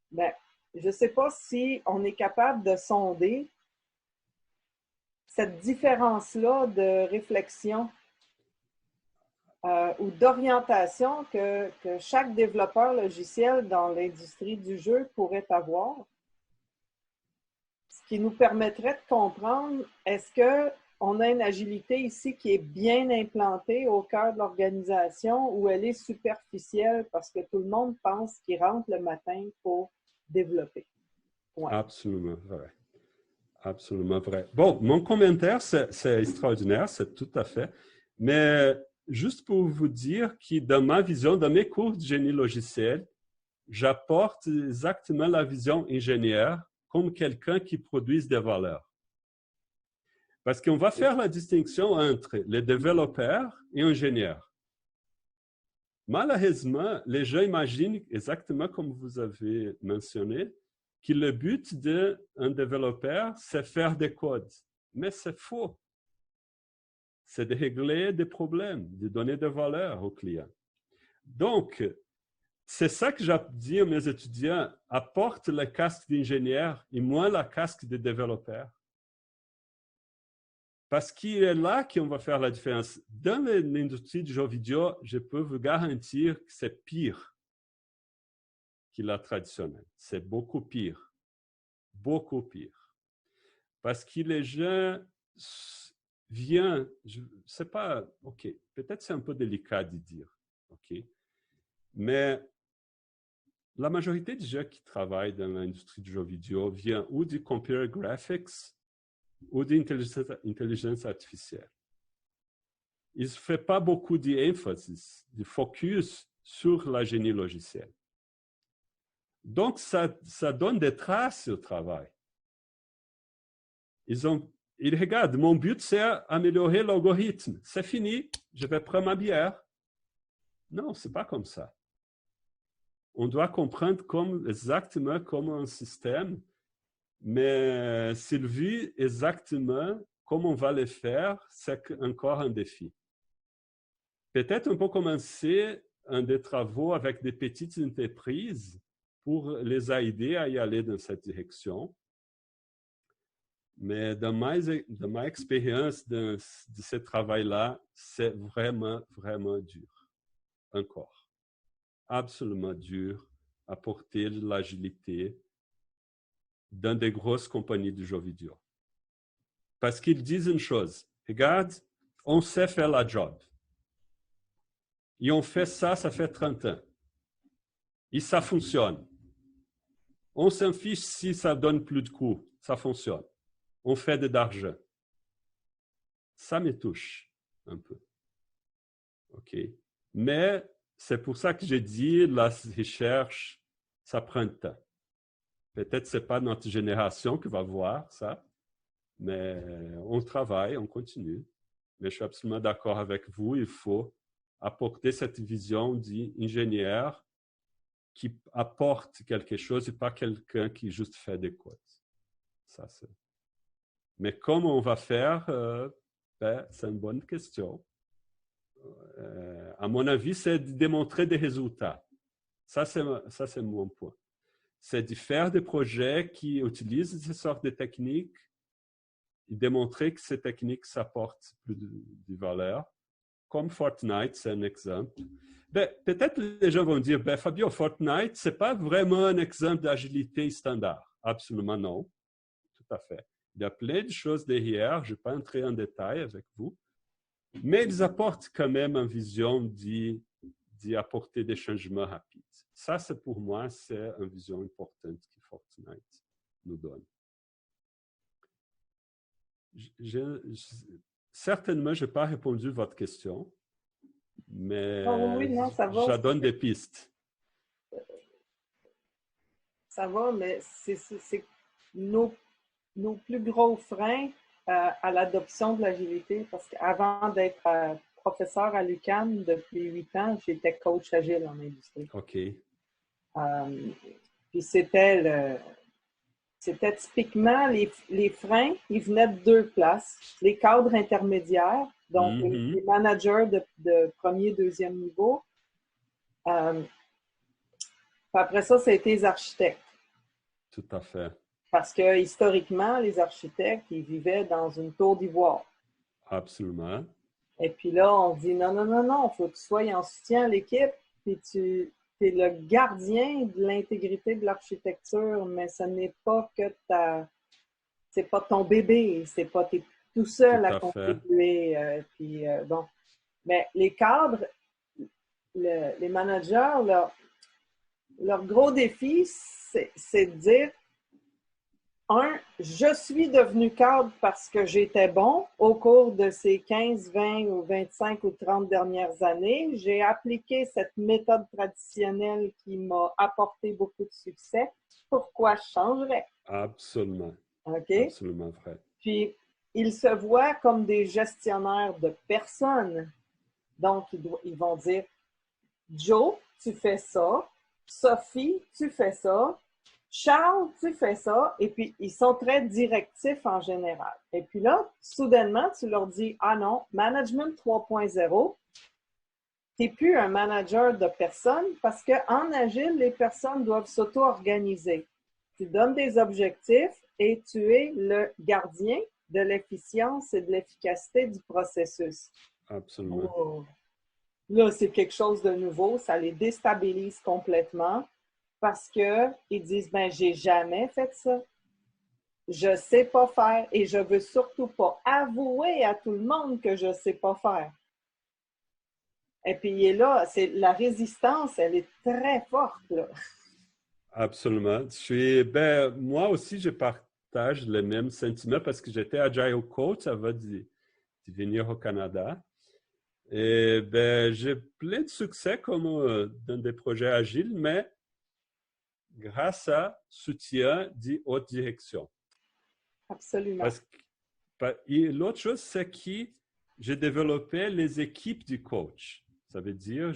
Ben, je ne sais pas si on est capable de sonder cette différence-là de réflexion ou d'orientation que chaque développeur logiciel dans l'industrie du jeu pourrait avoir. Ce qui nous permettrait de comprendre, est-ce qu'on a une agilité ici qui est bien implantée au cœur de l'organisation ou elle est superficielle parce que tout le monde pense qu'il rentre le matin pour développer? Ouais. Absolument vrai. Absolument vrai. Bon, mon commentaire, c'est extraordinaire, c'est tout à fait. Mais juste pour vous dire que dans ma vision, dans mes cours de génie logiciel, j'apporte exactement la vision ingénieur comme quelqu'un qui produit des valeurs. Parce qu'on va faire la distinction entre les développeurs et ingénieurs. Malheureusement, les gens imaginent exactement comme vous avez mentionné, que le but d'un développeur, c'est faire des codes. Mais c'est faux. c'est de régler des problèmes, de donner de valeur aux clients. Donc, c'est ça que j'ai dit à mes étudiants, apporte le casque d'ingénieur et moins la casque de développeur. Parce qu'il est là qu'on va faire la différence. Dans l'industrie du jeu vidéo, je peux vous garantir que c'est pire que la traditionnelle. C'est beaucoup pire. Beaucoup pire. Parce que les gens viennent, je ne sais pas, ok, peut-être c'est un peu délicat de dire, ok, mais la majorité des gens qui travaillent dans l'industrie du jeu vidéo viennent ou du computer graphics ou d'intelligence artificielle. Ils ne font pas beaucoup d'emphasis, de focus sur la génie logicielle. Donc, ça donne des traces au travail. Ils regardent, mon but, c'est améliorer l'algorithme. C'est fini, je vais prendre ma bière. Non, ce n'est pas comme ça. On doit comprendre exactement comment un système, mais Sylvie, exactement comment on va le faire, c'est encore un défi. Peut-être on peut commencer des travaux avec des petites entreprises pour les aider à y aller dans cette direction. Mais dans ma expérience de ce travail-là, c'est vraiment, vraiment dur. Encore. Absolument dur à porter de l'agilité dans des grosses compagnies de jeux vidéo. Parce qu'ils disent une chose, regarde, on sait faire la job. Et on fait ça, ça fait 30 ans. Et ça fonctionne. On s'en fiche si ça donne plus de coûts, ça fonctionne. On fait de l'argent. Ça me touche un peu. OK? Mais c'est pour ça que j'ai dit, la recherche, ça prend du temps. Peut-être que ce n'est pas notre génération qui va voir ça, mais on travaille, on continue. Mais je suis absolument d'accord avec vous, il faut apporter cette vision d'ingénieur qui apporte quelque chose et pas quelqu'un qui juste fait des codes. Ça, c'est... Mais comment on va faire, c'est une bonne question. À mon avis, c'est de démontrer des résultats. Ça, c'est mon point. C'est de faire des projets qui utilisent ces sortes de techniques et démontrer que ces techniques s'apportent plus de valeur. Comme Fortnite, c'est un exemple. Peut-être les gens vont dire, Fabio, Fortnite, ce n'est pas vraiment un exemple d'agilité standard. Absolument non. Tout à fait. Il y a plein de choses derrière, je ne vais pas entrer en détail avec vous, mais ils apportent quand même une vision d'y apporter des changements rapides. Ça, c'est pour moi, c'est une vision importante que Fortnite nous donne. Certainement, je n'ai pas répondu à votre question, mais oui, non, ça va, je donne des pistes. Ça va, mais c'est nos plus gros freins à l'adoption de l'agilité, parce qu'avant d'être professeur à l'UQAM depuis 8 ans, j'étais coach agile en industrie. OK. Puis c'était typiquement les freins, ils venaient de 2 places. Les cadres intermédiaires, donc les managers de premier, deuxième niveau. Puis après ça a été les architectes. Tout à fait. Parce que historiquement, les architectes, ils vivaient dans une tour d'ivoire. Absolument. Et puis là, on dit non, il faut que tu sois en soutien à l'équipe, puis tu es le gardien de l'intégrité de l'architecture, mais ce n'est pas que c'est pas ton bébé, c'est pas t'es tout seul à contribuer. Bon. Mais les cadres, les managers, leur gros défi, c'est de dire je suis devenu cadre parce que j'étais bon au cours de ces 15, 20 ou 25 ou 30 dernières années. J'ai appliqué cette méthode traditionnelle qui m'a apporté beaucoup de succès. Pourquoi je changerais? Absolument. OK? Absolument vrai. Puis, ils se voient comme des gestionnaires de personnes. Donc, ils vont dire, Joe, tu fais ça. Sophie, tu fais ça. Charles, tu fais ça, et puis ils sont très directifs en général. Et puis là, soudainement, tu leur dis, ah non, Management 3.0, tu n'es plus un manager de personnes parce qu'en Agile, les personnes doivent s'auto-organiser. Tu donnes des objectifs et tu es le gardien de l'efficience et de l'efficacité du processus. Absolument. Oh. Là, c'est quelque chose de nouveau, ça les déstabilise complètement parce qu'ils disent, ben, j'ai jamais fait ça. Je sais pas faire et je veux surtout pas avouer à tout le monde que je sais pas faire. Et puis là, la résistance, elle est très forte, là. Absolument. Moi aussi, je partage les mêmes sentiments parce que j'étais Agile Coach avant de venir au Canada. Et j'ai plein de succès comme dans des projets agiles, mais grâce à soutien de haute direction. Absolument. Et l'autre chose, c'est que j'ai développé les équipes du coach. Ça veut dire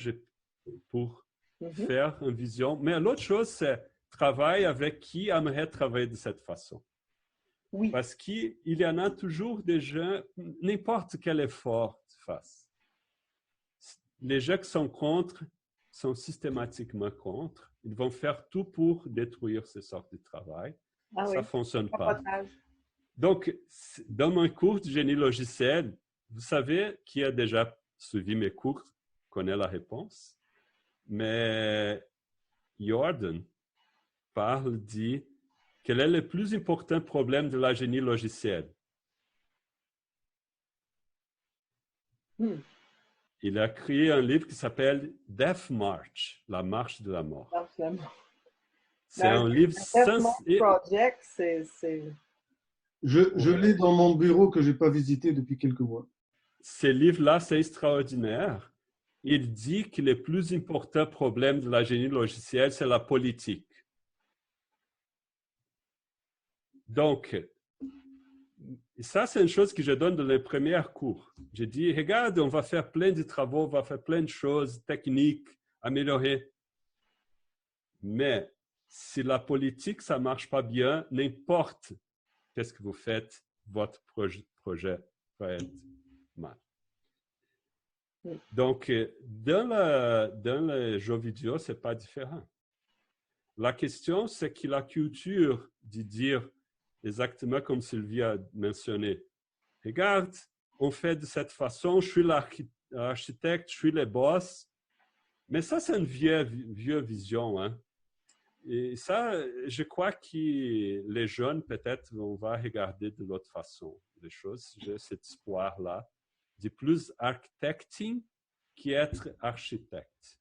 pour faire une vision. Mais l'autre chose, c'est travailler avec qui aimerait travailler de cette façon. Oui. Parce qu'il y en a toujours des gens, n'importe quel effort tu fasses. Les gens qui sont contre sont systématiquement contre. Ils vont faire tout pour détruire ces sortes de travail. Ça ne fonctionne pas. Donc, dans mon cours de génie logiciel, vous savez qui a déjà suivi mes cours connaît la réponse. Mais Jordan parle de quel est le plus important problème de la génie logiciel. Il a créé un livre qui s'appelle Death March, la marche de la mort. C'est un livre sans... Project, Je l'ai dans mon bureau que je n'ai pas visité depuis quelques mois. Ce livre-là, c'est extraordinaire. Il dit que le plus important problème de la génie logicielle, c'est la politique. Donc, ça, c'est une chose que je donne dans les premiers cours. Je dis, regarde, on va faire plein de travaux, on va faire plein de choses techniques, améliorer. Mais si la politique, ça ne marche pas bien, n'importe qu'est-ce que vous faites, votre projet va être mal. Donc, dans les jeux vidéo, ce n'est pas différent. La question, c'est que la culture de dire exactement comme Sylvie a mentionné, regarde, on fait de cette façon, je suis l'architecte, je suis le boss, mais ça, c'est une vieille vision. Hein? Et ça, je crois que les jeunes, peut-être, on va regarder de l'autre façon les choses. J'ai cet espoir-là de plus architecting qu'être architecte.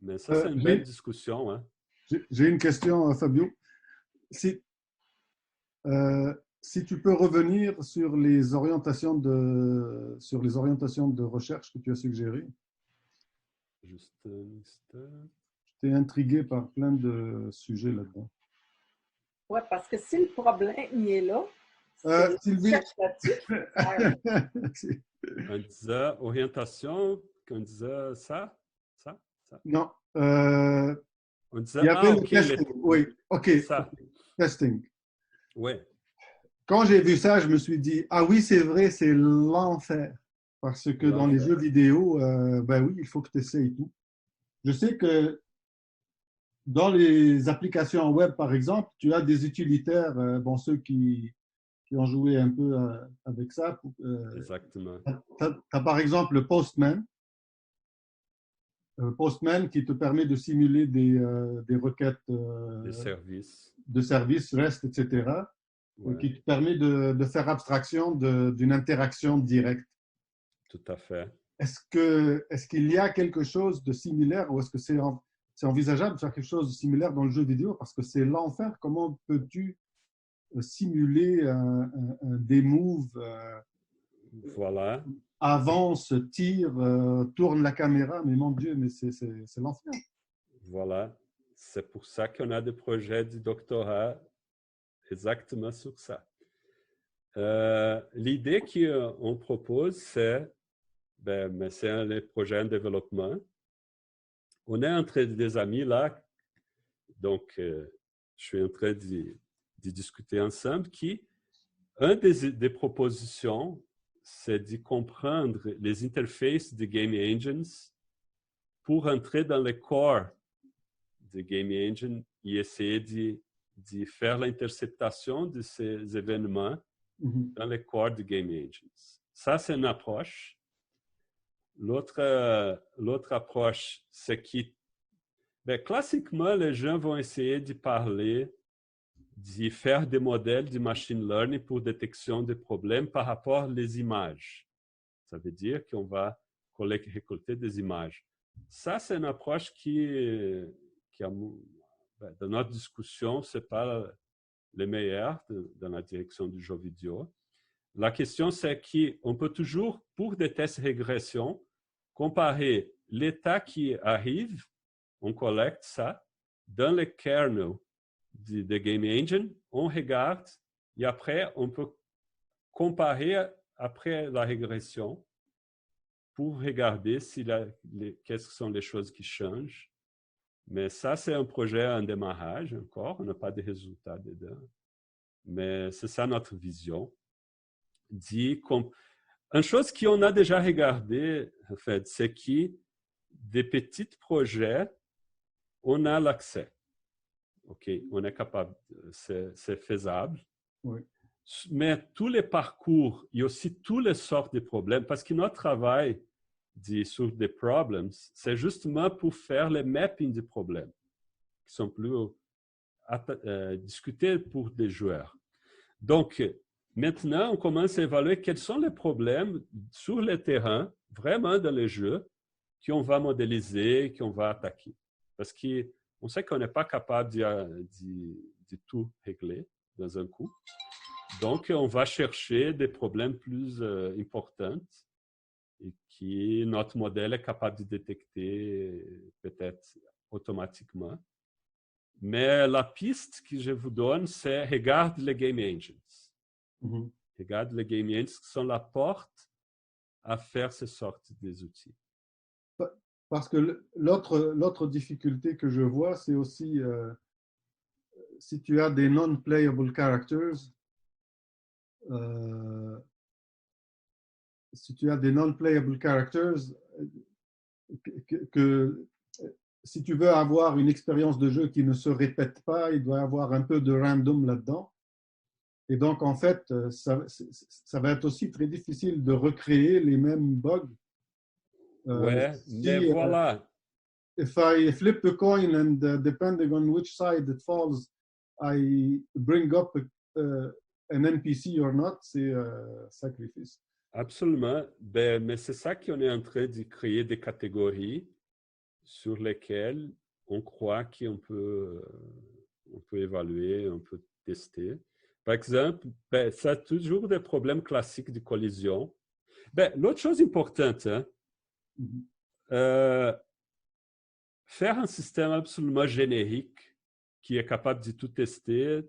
Mais ça, c'est une belle discussion. Hein? J'ai une question, Fabio. Si tu peux revenir sur les orientations de recherche que tu as suggérées. Juste un instant. J'étais intrigué par plein de sujets là-dedans. Oui, parce que si le problème il est là, Sylvie. On disait orientation, on disait ça. Non. On disait, il y avait le testing. Oui, OK. Ça. Testing. Oui. Quand j'ai vu ça, je me suis dit, ah oui, c'est vrai, c'est l'enfer. Parce que dans les jeux vidéo, ben oui, il faut que tu essayes tout. Je sais que dans les applications web, par exemple, tu as des utilitaires, ceux qui ont joué un peu avec ça. Exactement. Tu as par exemple le Postman. Postman qui te permet de simuler des requêtes de services, REST, etc. Ouais. Qui te permet de faire abstraction d'une interaction directe. Tout à fait. Est-ce qu'il y a quelque chose de similaire ou est-ce que c'est envisageable de faire quelque chose de similaire dans le jeu vidéo? Parce que c'est l'enfer. Comment peux-tu simuler des moves voilà. Avance, tire, tourne la caméra, mais mon Dieu, mais c'est l'enfer. Voilà. C'est pour ça qu'on a des projets de doctorat exactement sur ça. L'idée qu'on propose, c'est les projets en développement. On est entre des amis là, Donc, je suis en train de discuter ensemble une des propositions, c'est de comprendre les interfaces de Game Engines pour entrer dans le corps de Game Engine et essayer de faire l'interceptation de ces événements dans le corps de Game Engines. Ça, c'est une approche. L'autre approche, c'est que, classiquement, les gens vont essayer de parler, de faire des modèles de machine learning pour détection de problèmes par rapport aux images. Ça veut dire qu'on va récolter des images. Ça, c'est une approche dans notre discussion, ce n'est pas le meilleur dans la direction du jeu vidéo. La question, c'est qu'on peut toujours, pour des tests de régression, comparer l'état qui arrive, on collecte ça, dans le kernel de Game Engine, on regarde, et après, on peut comparer après la régression pour regarder quelles sont les choses qui changent. Mais ça, c'est un projet en démarrage encore, on n'a pas de résultats dedans. Mais c'est ça notre vision. Une chose qu'on a déjà regardé, en fait, c'est que des petits projets, on a l'accès. OK, on est capable, c'est faisable. Oui. Mais tous les parcours et aussi toutes les sortes de problèmes, parce que notre travail sur des problèmes, c'est justement pour faire les mappings de problèmes qui sont plus discutés pour des joueurs. Donc, maintenant, on commence à évaluer quels sont les problèmes sur le terrain, vraiment dans les jeux, qu'on va modéliser, qu'on va attaquer. Parce qu'on sait qu'on n'est pas capable de tout régler dans un coup. Donc, on va chercher des problèmes plus importants et que notre modèle est capable de détecter peut-être automatiquement. Mais la piste que je vous donne, c'est regarde les Game Engines. Regarde les Game Engines qui sont la porte à faire ces sortes d'outils. Parce que l'autre difficulté que je vois, c'est aussi si tu as des non-playable characters, si tu veux avoir une expérience de jeu qui ne se répète pas, il doit y avoir un peu de random là-dedans. Et donc, en fait, ça va être aussi très difficile de recréer les mêmes bugs. Ouais, mais voilà. If I flip the coin and depending on which side it falls, I bring up an NPC or not, c'est sacrifice. Absolument. Mais c'est ça qu'on est en train de créer des catégories sur lesquelles on croit qu'on peut évaluer, on peut tester. Par exemple, ça a toujours des problèmes classiques de collision. L'autre chose importante, hein, faire un système absolument générique qui est capable de tout tester,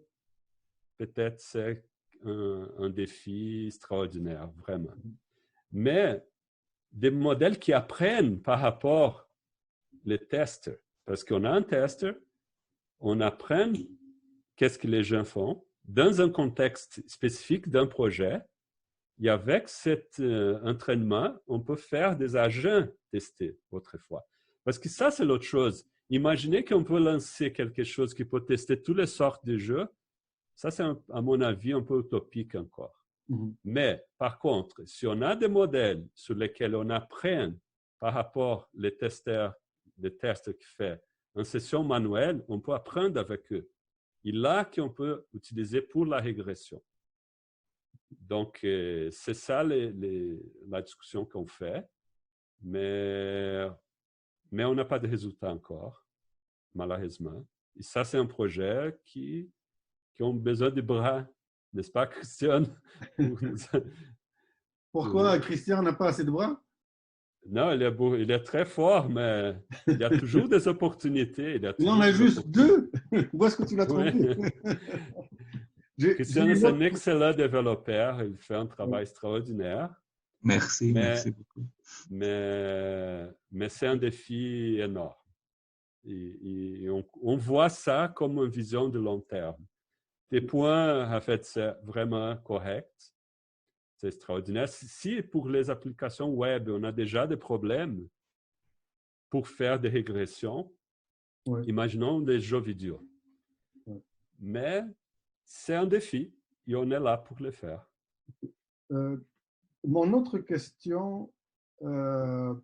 peut-être c'est un défi extraordinaire, vraiment. Mais des modèles qui apprennent par rapport aux testeurs, parce qu'on a un testeur, on apprend qu'est-ce que les gens font dans un contexte spécifique d'un projet, et avec cet entraînement, on peut faire des agents testés autrefois. Parce que ça, c'est l'autre chose. Imaginez qu'on peut lancer quelque chose qui peut tester toutes les sortes de jeux. Ça, c'est, à mon avis, un peu utopique encore. Mais, par contre, si on a des modèles sur lesquels on apprend par rapport aux testeurs, les tests qu'ils font en session manuelle, on peut apprendre avec eux. Et là qu'on peut utiliser pour la régression. Donc, c'est ça la discussion qu'on fait. Mais on n'a pas de résultat encore, malheureusement. Et ça, c'est un projet qui a besoin de bras, n'est-ce pas, Christian? Pourquoi Christian n'a pas assez de bras? Non, il est très fort, mais il y a toujours des opportunités. Il en a juste deux. Où est-ce que tu l'as trouvé? Christian est un excellent développeur. Il fait un travail extraordinaire. Merci, merci beaucoup. Mais c'est un défi énorme. Et on voit ça comme une vision de long terme. Tes points, en fait, c'est vraiment correct. C'est extraordinaire. Si pour les applications web, on a déjà des problèmes pour faire des régressions, Ouais. imaginons des jeux vidéo. Ouais. Mais c'est un défi et on est là pour le faire. Mon autre question, are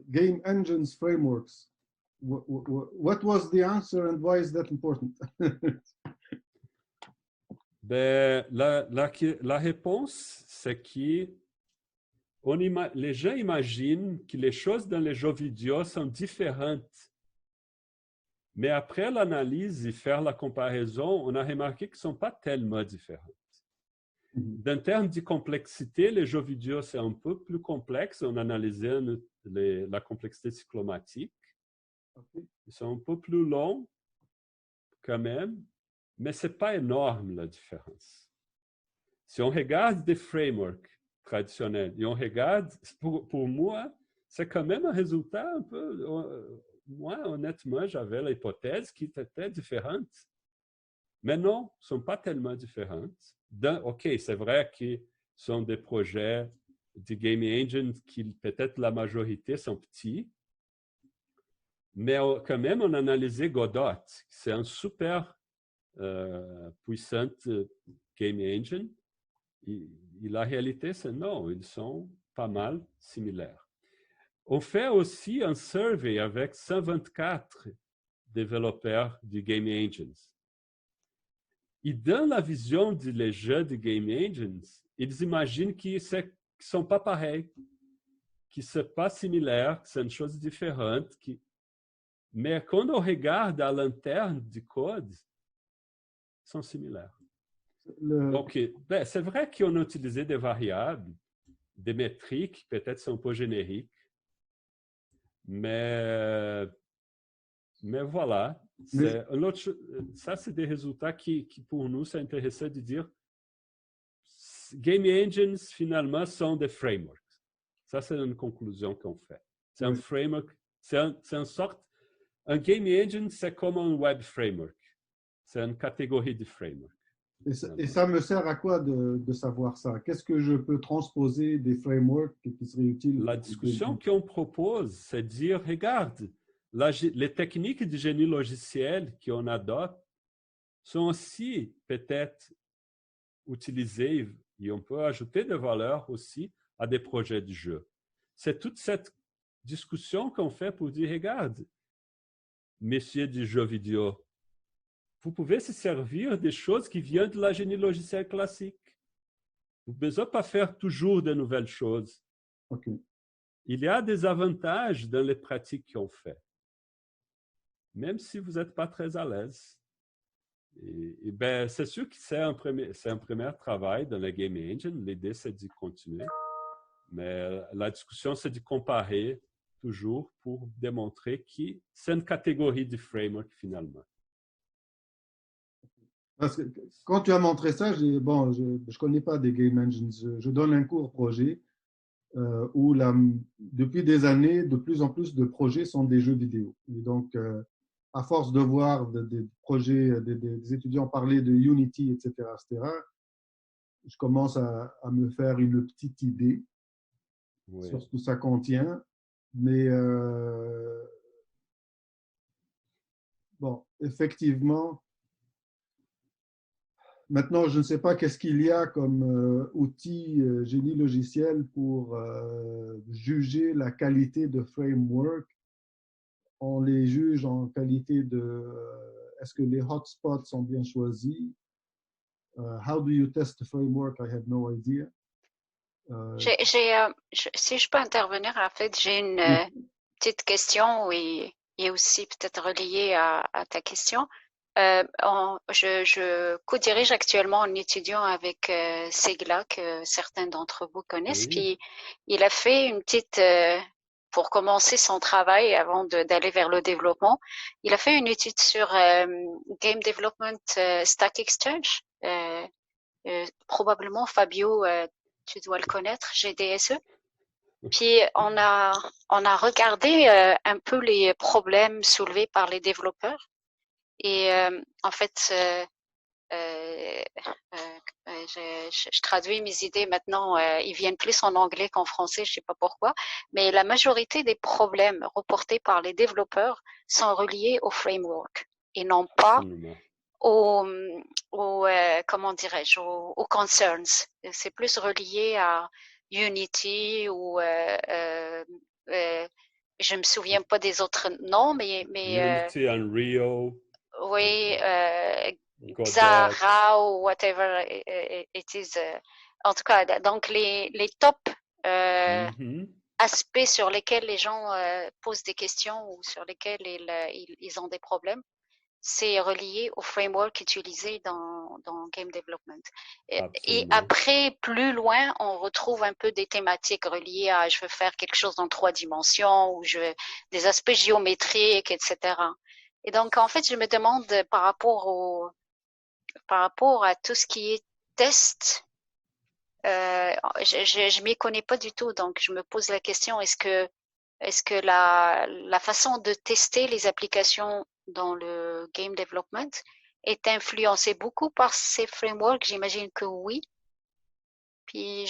game engines frameworks? What was the answer and why is that important? Ben, la réponse, c'est que les gens imaginent que les choses dans les jeux vidéo sont différentes. Mais après l'analyse et faire la comparaison, on a remarqué qu'elles ne sont pas tellement différentes. D'un terme de complexité, les jeux vidéo, c'est un peu plus complexe. On a analysé la complexité cyclomatique. Ils sont un peu plus longs quand même, mais ce n'est pas énorme la différence. Si on regarde des frameworks traditionnels et on regarde, pour moi, c'est quand même un résultat un peu... Moi, honnêtement, j'avais l'hypothèse qui était différente. Mais non, ne sont pas tellement différentes. OK, c'est vrai que ce sont des projets de Game Engine qui, peut-être la majorité, sont petits. Mais quand même, on a analysé Godot. C'est un super puissant Game Engine. Et la réalité, c'est non, ils sont pas mal similaires. On fait aussi un survey avec 124 développeurs de Game Engines. Et dans la vision des jeux de Game Engines, ils imaginent qu'ils ne sont pas pareils, qu'ils ne sont pas similaires, que sont choses différentes. Mais quand on regarde à l'interne du code, ils sont similaires. Donc, ben, c'est vrai qu'on a utilisé des variables, des métriques, peut-être sont un peu génériques, mais voilà. Ça, c'est des résultats qui, pour nous, c'est intéressant de dire Game Engines, finalement, sont des frameworks. Ça, c'est une conclusion qu'on fait. C'est un framework, c'est une sorte... Un Game Engine, c'est comme un web framework. C'est une catégorie de framework. Et ça me sert à quoi de savoir ça? Qu'est-ce que je peux transposer des frameworks qui seraient utiles? La discussion qu'on propose, c'est de dire, regarde, les techniques de génie logiciel qu'on adopte sont aussi peut-être utilisées et on peut ajouter de valeur aussi à des projets de jeu. C'est toute cette discussion qu'on fait pour dire, regarde, messieurs du jeu vidéo, vous pouvez se servir des choses qui viennent de la génie logiciel classique. Vous n'avez besoin pas faire toujours de nouvelles choses. Okay. Il y a des avantages dans les pratiques qu'on fait, même si vous n'êtes pas très à l'aise. Et ben, c'est sûr que c'est un premier travail dans le Game Engine. L'idée, c'est de continuer. Mais la discussion, c'est de comparer toujours pour démontrer que c'est une catégorie de framework finalement. Parce que quand tu as montré ça, je ne connais pas des Game Engines. Je donne un cours projet où depuis des années, de plus en plus de projets sont des jeux vidéo. Et donc, à force de voir des projets, des étudiants parler de Unity, etc., je commence à me faire une petite idée sur ce que ça contient. Mais bon, effectivement, maintenant, je ne sais pas qu'est-ce qu'il y a comme outil génie logiciel pour juger la qualité de framework. On les juge en qualité de est-ce que les hotspots sont bien choisis? How do you test the framework? I have no idea. Si je peux intervenir, en fait, j'ai une petite question et aussi peut-être reliée à ta question. Je co-dirige actuellement un étudiant avec Segla, que certains d'entre vous connaissent. Puis il a fait une petite, pour commencer son travail avant d'aller vers le développement, il a fait une étude sur Game Development Stack Exchange. Probablement, Fabio, tu dois le connaître, GDSE. Puis on a regardé un peu les problèmes soulevés par les développeurs. Et en fait, je traduis mes idées maintenant, ils viennent plus en anglais qu'en français, je sais pas pourquoi, mais la majorité des problèmes reportés par les développeurs sont reliés au framework et non pas Absolument. comment dirais-je, aux concerns. C'est plus relié à Unity ou je me souviens pas des autres noms, mais Unity, Unreal, oui, Godot. Xara ou whatever it is. En tout cas, donc les top Mhm. aspects sur lesquels les gens posent des questions ou sur lesquels ils ont des problèmes, c'est relié au framework utilisé dans Game Development. Et Absolument. après, plus loin, on retrouve un peu des thématiques reliées à je veux faire quelque chose dans 3 dimensions ou des aspects géométriques, etc. Et donc, en fait, je me demande par rapport à tout ce qui est test, je m'y connais pas du tout, donc je me pose la question, est-ce que la façon de tester les applications dans le game development est influencée beaucoup par ces frameworks? J'imagine que oui. Puis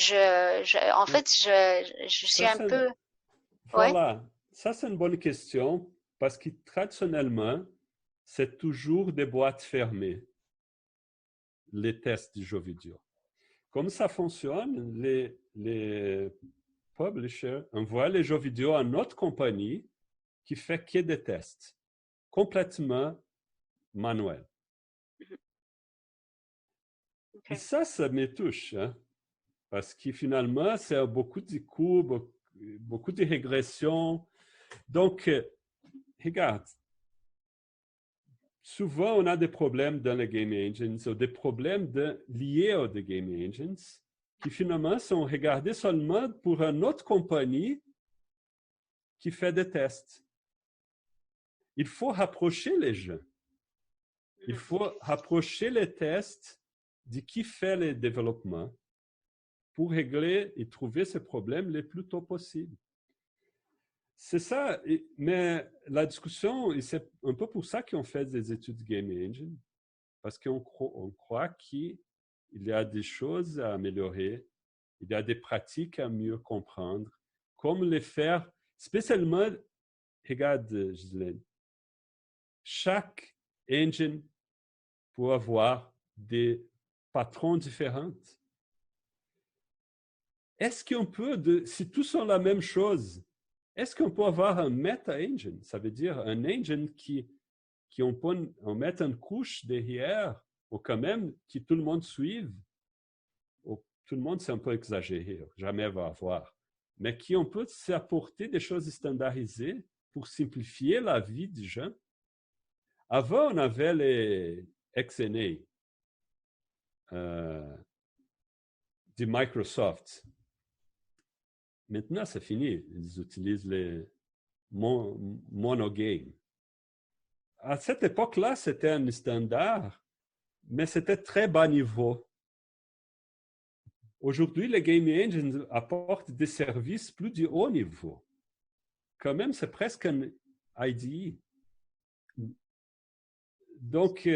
en fait, je suis Ça, un peu, ouais. voilà, ça c'est une bonne question parce que traditionnellement, c'est toujours des boîtes fermées, les tests du jeu vidéo. Comme ça fonctionne, les publishers envoient les jeux vidéo à notre compagnie qui fait que des tests, complètement manuels. Et Okay. ça me touche, hein, parce que finalement, c'est beaucoup de coûts, beaucoup de régressions. Donc, regarde, souvent on a des problèmes dans les game engines ou des problèmes liés aux game engines qui finalement sont regardés seulement pour une autre compagnie qui fait des tests. Il faut rapprocher les gens. Il faut rapprocher les tests de qui fait le développement pour régler et trouver ces problèmes les plus tôt possible. C'est ça, mais la discussion, et c'est un peu pour ça qu'on fait des études Game Engine, parce qu'on croit qu'il y a des choses à améliorer, il y a des pratiques à mieux comprendre, comme les faire, spécialement, regarde, Ghislaine, chaque engine peut avoir des patrons différents. Est-ce qu'on peut, si tous sont la même chose, est-ce qu'on peut avoir un meta-engine? Ça veut dire un engine qui on met une couche derrière, ou quand même que tout le monde suive. Tout le monde, c'est un peu exagéré, jamais va avoir. Mais qui on peut s'apporter des choses standardisées pour simplifier la vie des gens. Avant, on avait les XNA de Microsoft. Maintenant, c'est fini. Ils utilisent les monogame. À cette époque-là, c'était un standard, mais c'était très bas niveau. Aujourd'hui, les game engines apportent des services plus de haut niveau. Quand même, c'est presque un IDE. Donc,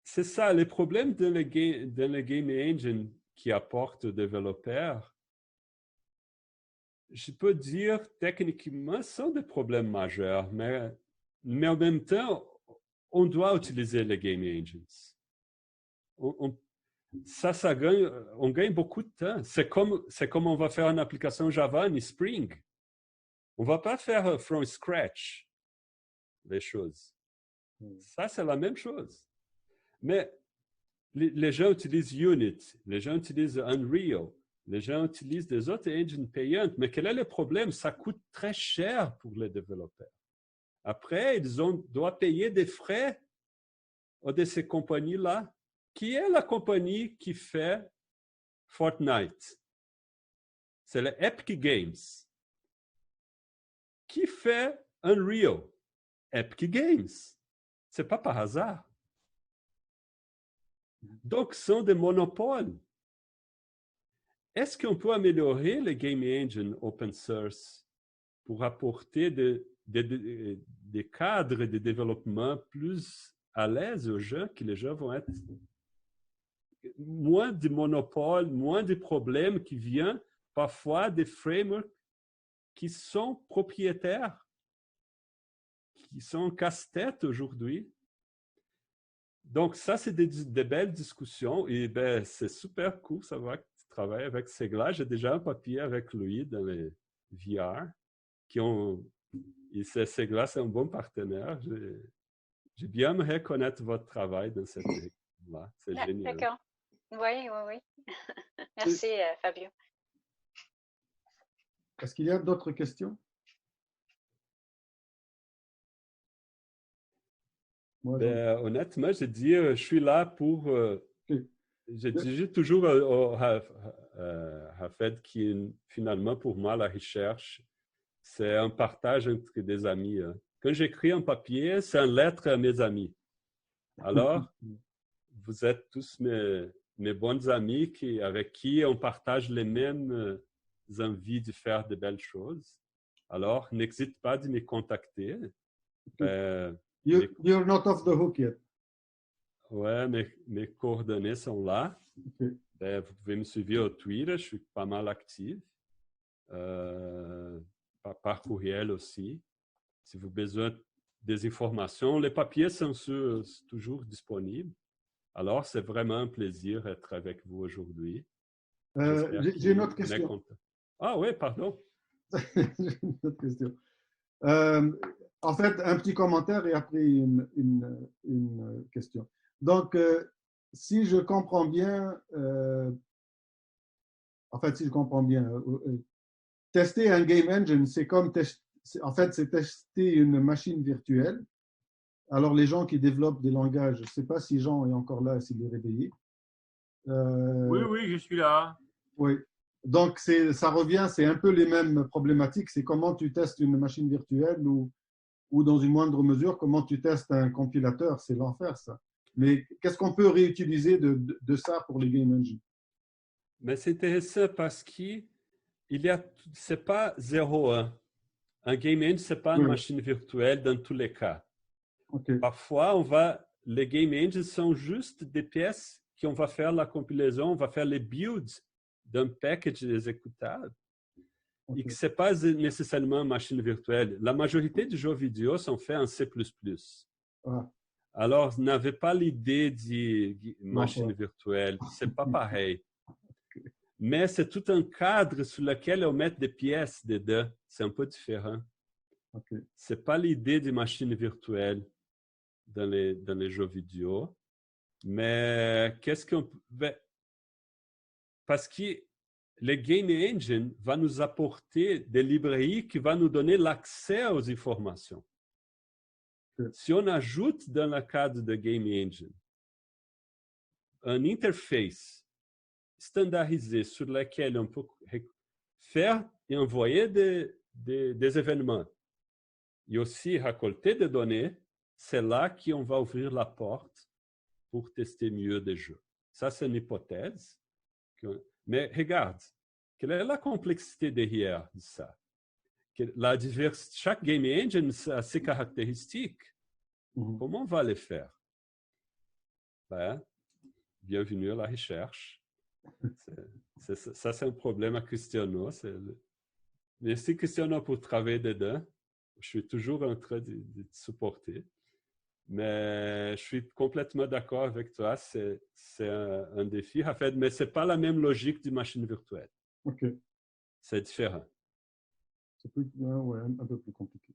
c'est ça, les problèmes dans le game engine qui apportent aux développeurs, je peux dire techniquement, sont des problèmes majeurs, mais en même temps, on doit utiliser les game engines. On gagne beaucoup de temps. C'est comme on va faire une application Java en Spring. On ne va pas faire from scratch les choses. Ça, c'est la même chose. Mais les gens utilisent Unity, les gens utilisent Unreal, les gens utilisent des autres engines payantes. Mais quel est le problème? Ça coûte très cher pour les développeurs. Après, ils doivent payer des frais de ces compagnies-là. Qui est la compagnie qui fait Fortnite? C'est le Epic Games. Qui fait Unreal? Epic Games. C'est pas par hasard. Donc, sont des monopoles. est-ce qu'on peut améliorer les game engine open source pour apporter des cadres de développement plus à l'aise aux gens, que les gens vont être moins de monopole, moins de problèmes qui viennent parfois des frameworks qui sont propriétaires, qui sont casse-tête aujourd'hui. Donc, ça, c'est des belles discussions et ben, c'est super cool de savoir que tu travailles avec Segla. J'ai déjà un papier avec lui dans les VR et Segla, c'est un bon partenaire. J'ai bien aimé reconnaître votre travail dans cette équipe-là. C'est génial. D'accord. Oui, oui, oui. Merci, Fabio. Est-ce qu'il y a d'autres questions? Moi, Ben, honnêtement, j'ai dit, je suis là pour... J'ai dit toujours au Hafed qui, finalement, pour moi, la recherche, c'est un partage entre des amis. Quand j'écris un papier, c'est une lettre à mes amis. Alors, vous êtes tous mes bons amis avec qui on partage les mêmes envies de faire de belles choses. Alors, n'hésite pas de me contacter. You're not off the hook yet. Ouais, mes coordonnées sont là. Okay. Ben, vous pouvez me suivre au Twitter, je suis pas mal actif. Par courriel aussi. Si vous avez besoin des informations, les papiers sont toujours disponibles. Alors, c'est vraiment un plaisir d'être avec vous aujourd'hui. J'ai une autre question. Ah oui, pardon. J'ai une autre question. En fait, un petit commentaire et après une question. Donc, si je comprends bien, tester un game engine, c'est comme c'est tester une machine virtuelle. Alors, les gens qui développent des langages, je ne sais pas si Jean est encore là, s'il est réveillé. Oui, je suis là. Oui. Donc, ça revient, c'est un peu les mêmes problématiques. C'est comment tu testes une machine virtuelle ou dans une moindre mesure, comment tu testes un compilateur. C'est l'enfer, ça. Mais qu'est-ce qu'on peut réutiliser de ça pour les game engines? Mais c'est intéressant parce que c'est pas 0-1. Un game engine, ce n'est pas une machine virtuelle dans tous les cas. Okay. Parfois, les game engines sont juste des pièces qu'on va faire la compilation, on va faire les builds d'un package exécutable. Okay. Et que ce n'est pas nécessairement une machine virtuelle. La majorité des jeux vidéo sont faits en C++. Ah. Alors, vous n'avez pas l'idée de machine virtuelle. Ce n'est pas pareil. Okay. Mais c'est tout un cadre sur lequel on met des pièces dedans. C'est un peu différent. Okay. Ce n'est pas l'idée de machine virtuelle dans les jeux vidéo. Mais qu'est-ce qu'on peut... Parce que le Game Engine va nous apporter des librairies qui vont nous donner l'accès aux informations. Okay. Si on ajoute dans le cadre de Game Engine une interface standardisée sur laquelle on peut faire et envoyer des événements et aussi récolter des données, c'est là qu'on va ouvrir la porte pour tester mieux des jeux. Ça, c'est une hypothèse. Mais regarde, quelle est la complexité derrière de ça? Chaque game engine a ses caractéristiques. Comment on va les faire? Ben, bienvenue à la recherche. Ça, c'est un problème à questionner. Mais si questionner pour travailler dedans, je suis toujours en train de supporter. Mais je suis complètement d'accord avec toi. C'est un défi, en fait, mais ce n'est pas la même logique d'une machine virtuelle. OK. C'est différent. C'est un peu plus compliqué.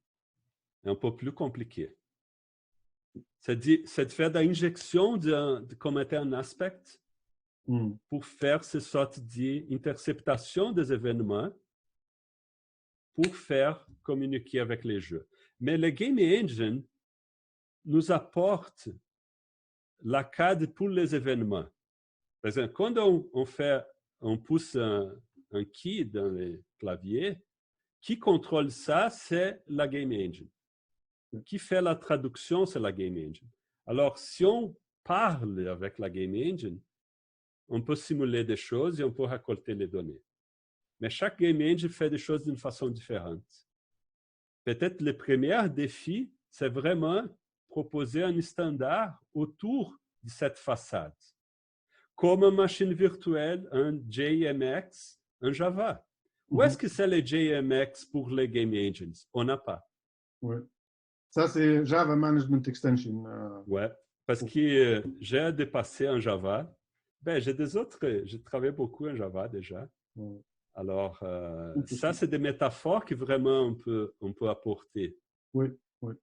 Un peu plus compliqué. C'est de faire de l'injection de commenter un aspect pour faire ces sortes d'interceptation des événements pour faire communiquer avec les jeux. Mais le Game Engine nous apporte la cadre pour les événements. Par exemple, quand on pousse un key dans le clavier, qui contrôle ça, c'est la Game Engine. Qui fait la traduction, c'est la Game Engine. Alors, si on parle avec la Game Engine, on peut simuler des choses et on peut récolter les données. Mais chaque game engine fait des choses d'une façon différente. Peut-être le premier défi, c'est vraiment proposer un standard autour de cette façade. Comme une machine virtuelle, un JMX, un Java. Où est-ce que c'est le JMX pour les game engines? On n'a pas. Oui. Ça, c'est Java Management Extension. Oui, parce que j'ai dépassé en Java. Ben, j'ai travaillé beaucoup en Java déjà. Ouais. Alors, ça, c'est des métaphores que vraiment on peut apporter. Oui, oui.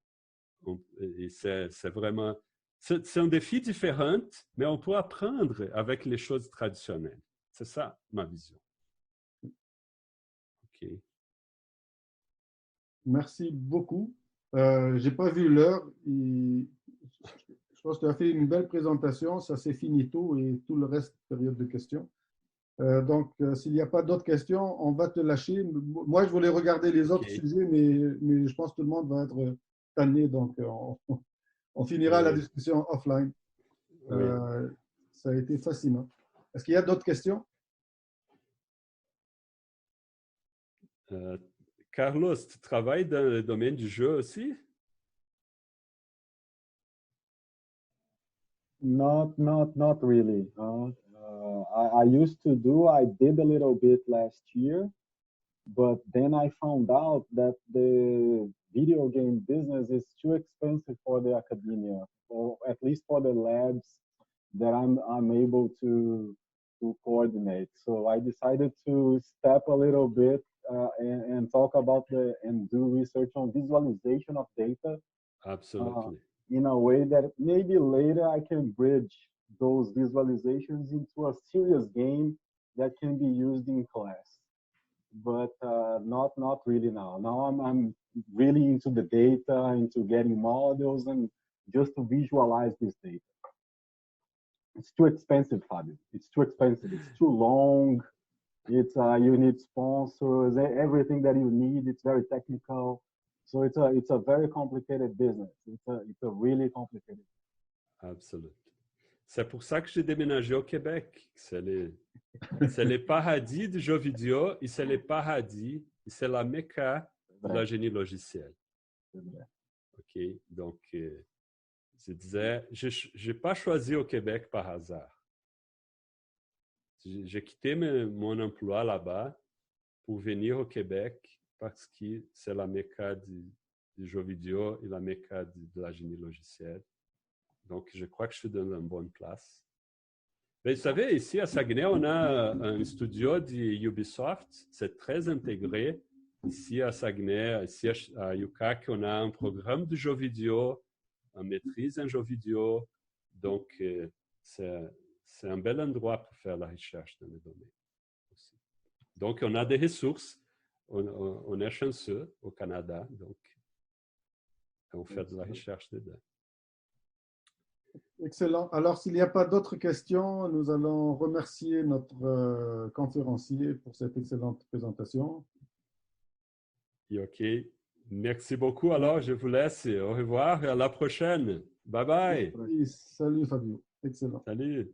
Et c'est vraiment... C'est un défi différent, mais on peut apprendre avec les choses traditionnelles. C'est ça, ma vision. OK. Merci beaucoup. Je n'ai pas vu l'heure. Je pense que tu as fait une belle présentation. Ça s'est fini tôt et tout le reste, période de questions. Donc, s'il n'y a pas d'autres questions, on va te lâcher. Moi, je voulais regarder les autres sujets, mais je pense que tout le monde va être tanné. Donc, on finira la discussion offline. Ça a été fascinant. Est-ce qu'il y a d'autres questions? Carlos, tu travailles dans le domaine du jeu aussi? Not really. I used to do, I did a little bit last year, but then I found out that the video game business is too expensive for the academia, or at least for the labs that I'm able to coordinate. So I decided to step a little bit and talk about and do research on visualization of data. Absolutely. In a way that maybe later I can bridge those visualizations into a serious game that can be used in class. But not really now. Now I'm really into the data, into getting models, and just to visualize this data. It's too expensive, Fabio. It's too expensive. It's too long. It's you need sponsors, everything that you need. It's very technical. So it's a very complicated business. It's a really complicated. Absolument. C'est pour ça que j'ai déménagé au Québec. C'est le paradis du jeu vidéo et c'est le paradis, c'est la méca de la génie logicielle. OK. Donc, je disais, je n'ai pas choisi au Québec par hasard. J'ai quitté mon emploi là-bas pour venir au Québec parce que c'est la méca du jeu vidéo et la méca de la génie logicielle. Donc, je crois que je suis dans une bonne place. Mais vous savez, ici à Saguenay, on a un studio de Ubisoft. C'est très intégré. Ici à Saguenay, ici à UQAC, on a un programme de jeux vidéo, on maîtrise un jeu vidéo. Donc, c'est un bel endroit pour faire la recherche dans le domaine. Donc, on a des ressources. On est chanceux au Canada. Donc, on fait de la recherche dedans. Excellent. Alors, s'il n'y a pas d'autres questions, nous allons remercier notre conférencier pour cette excellente présentation. OK. Merci beaucoup. Alors, je vous laisse. Au revoir et à la prochaine. Bye bye. Salut Fabio. Excellent. Salut.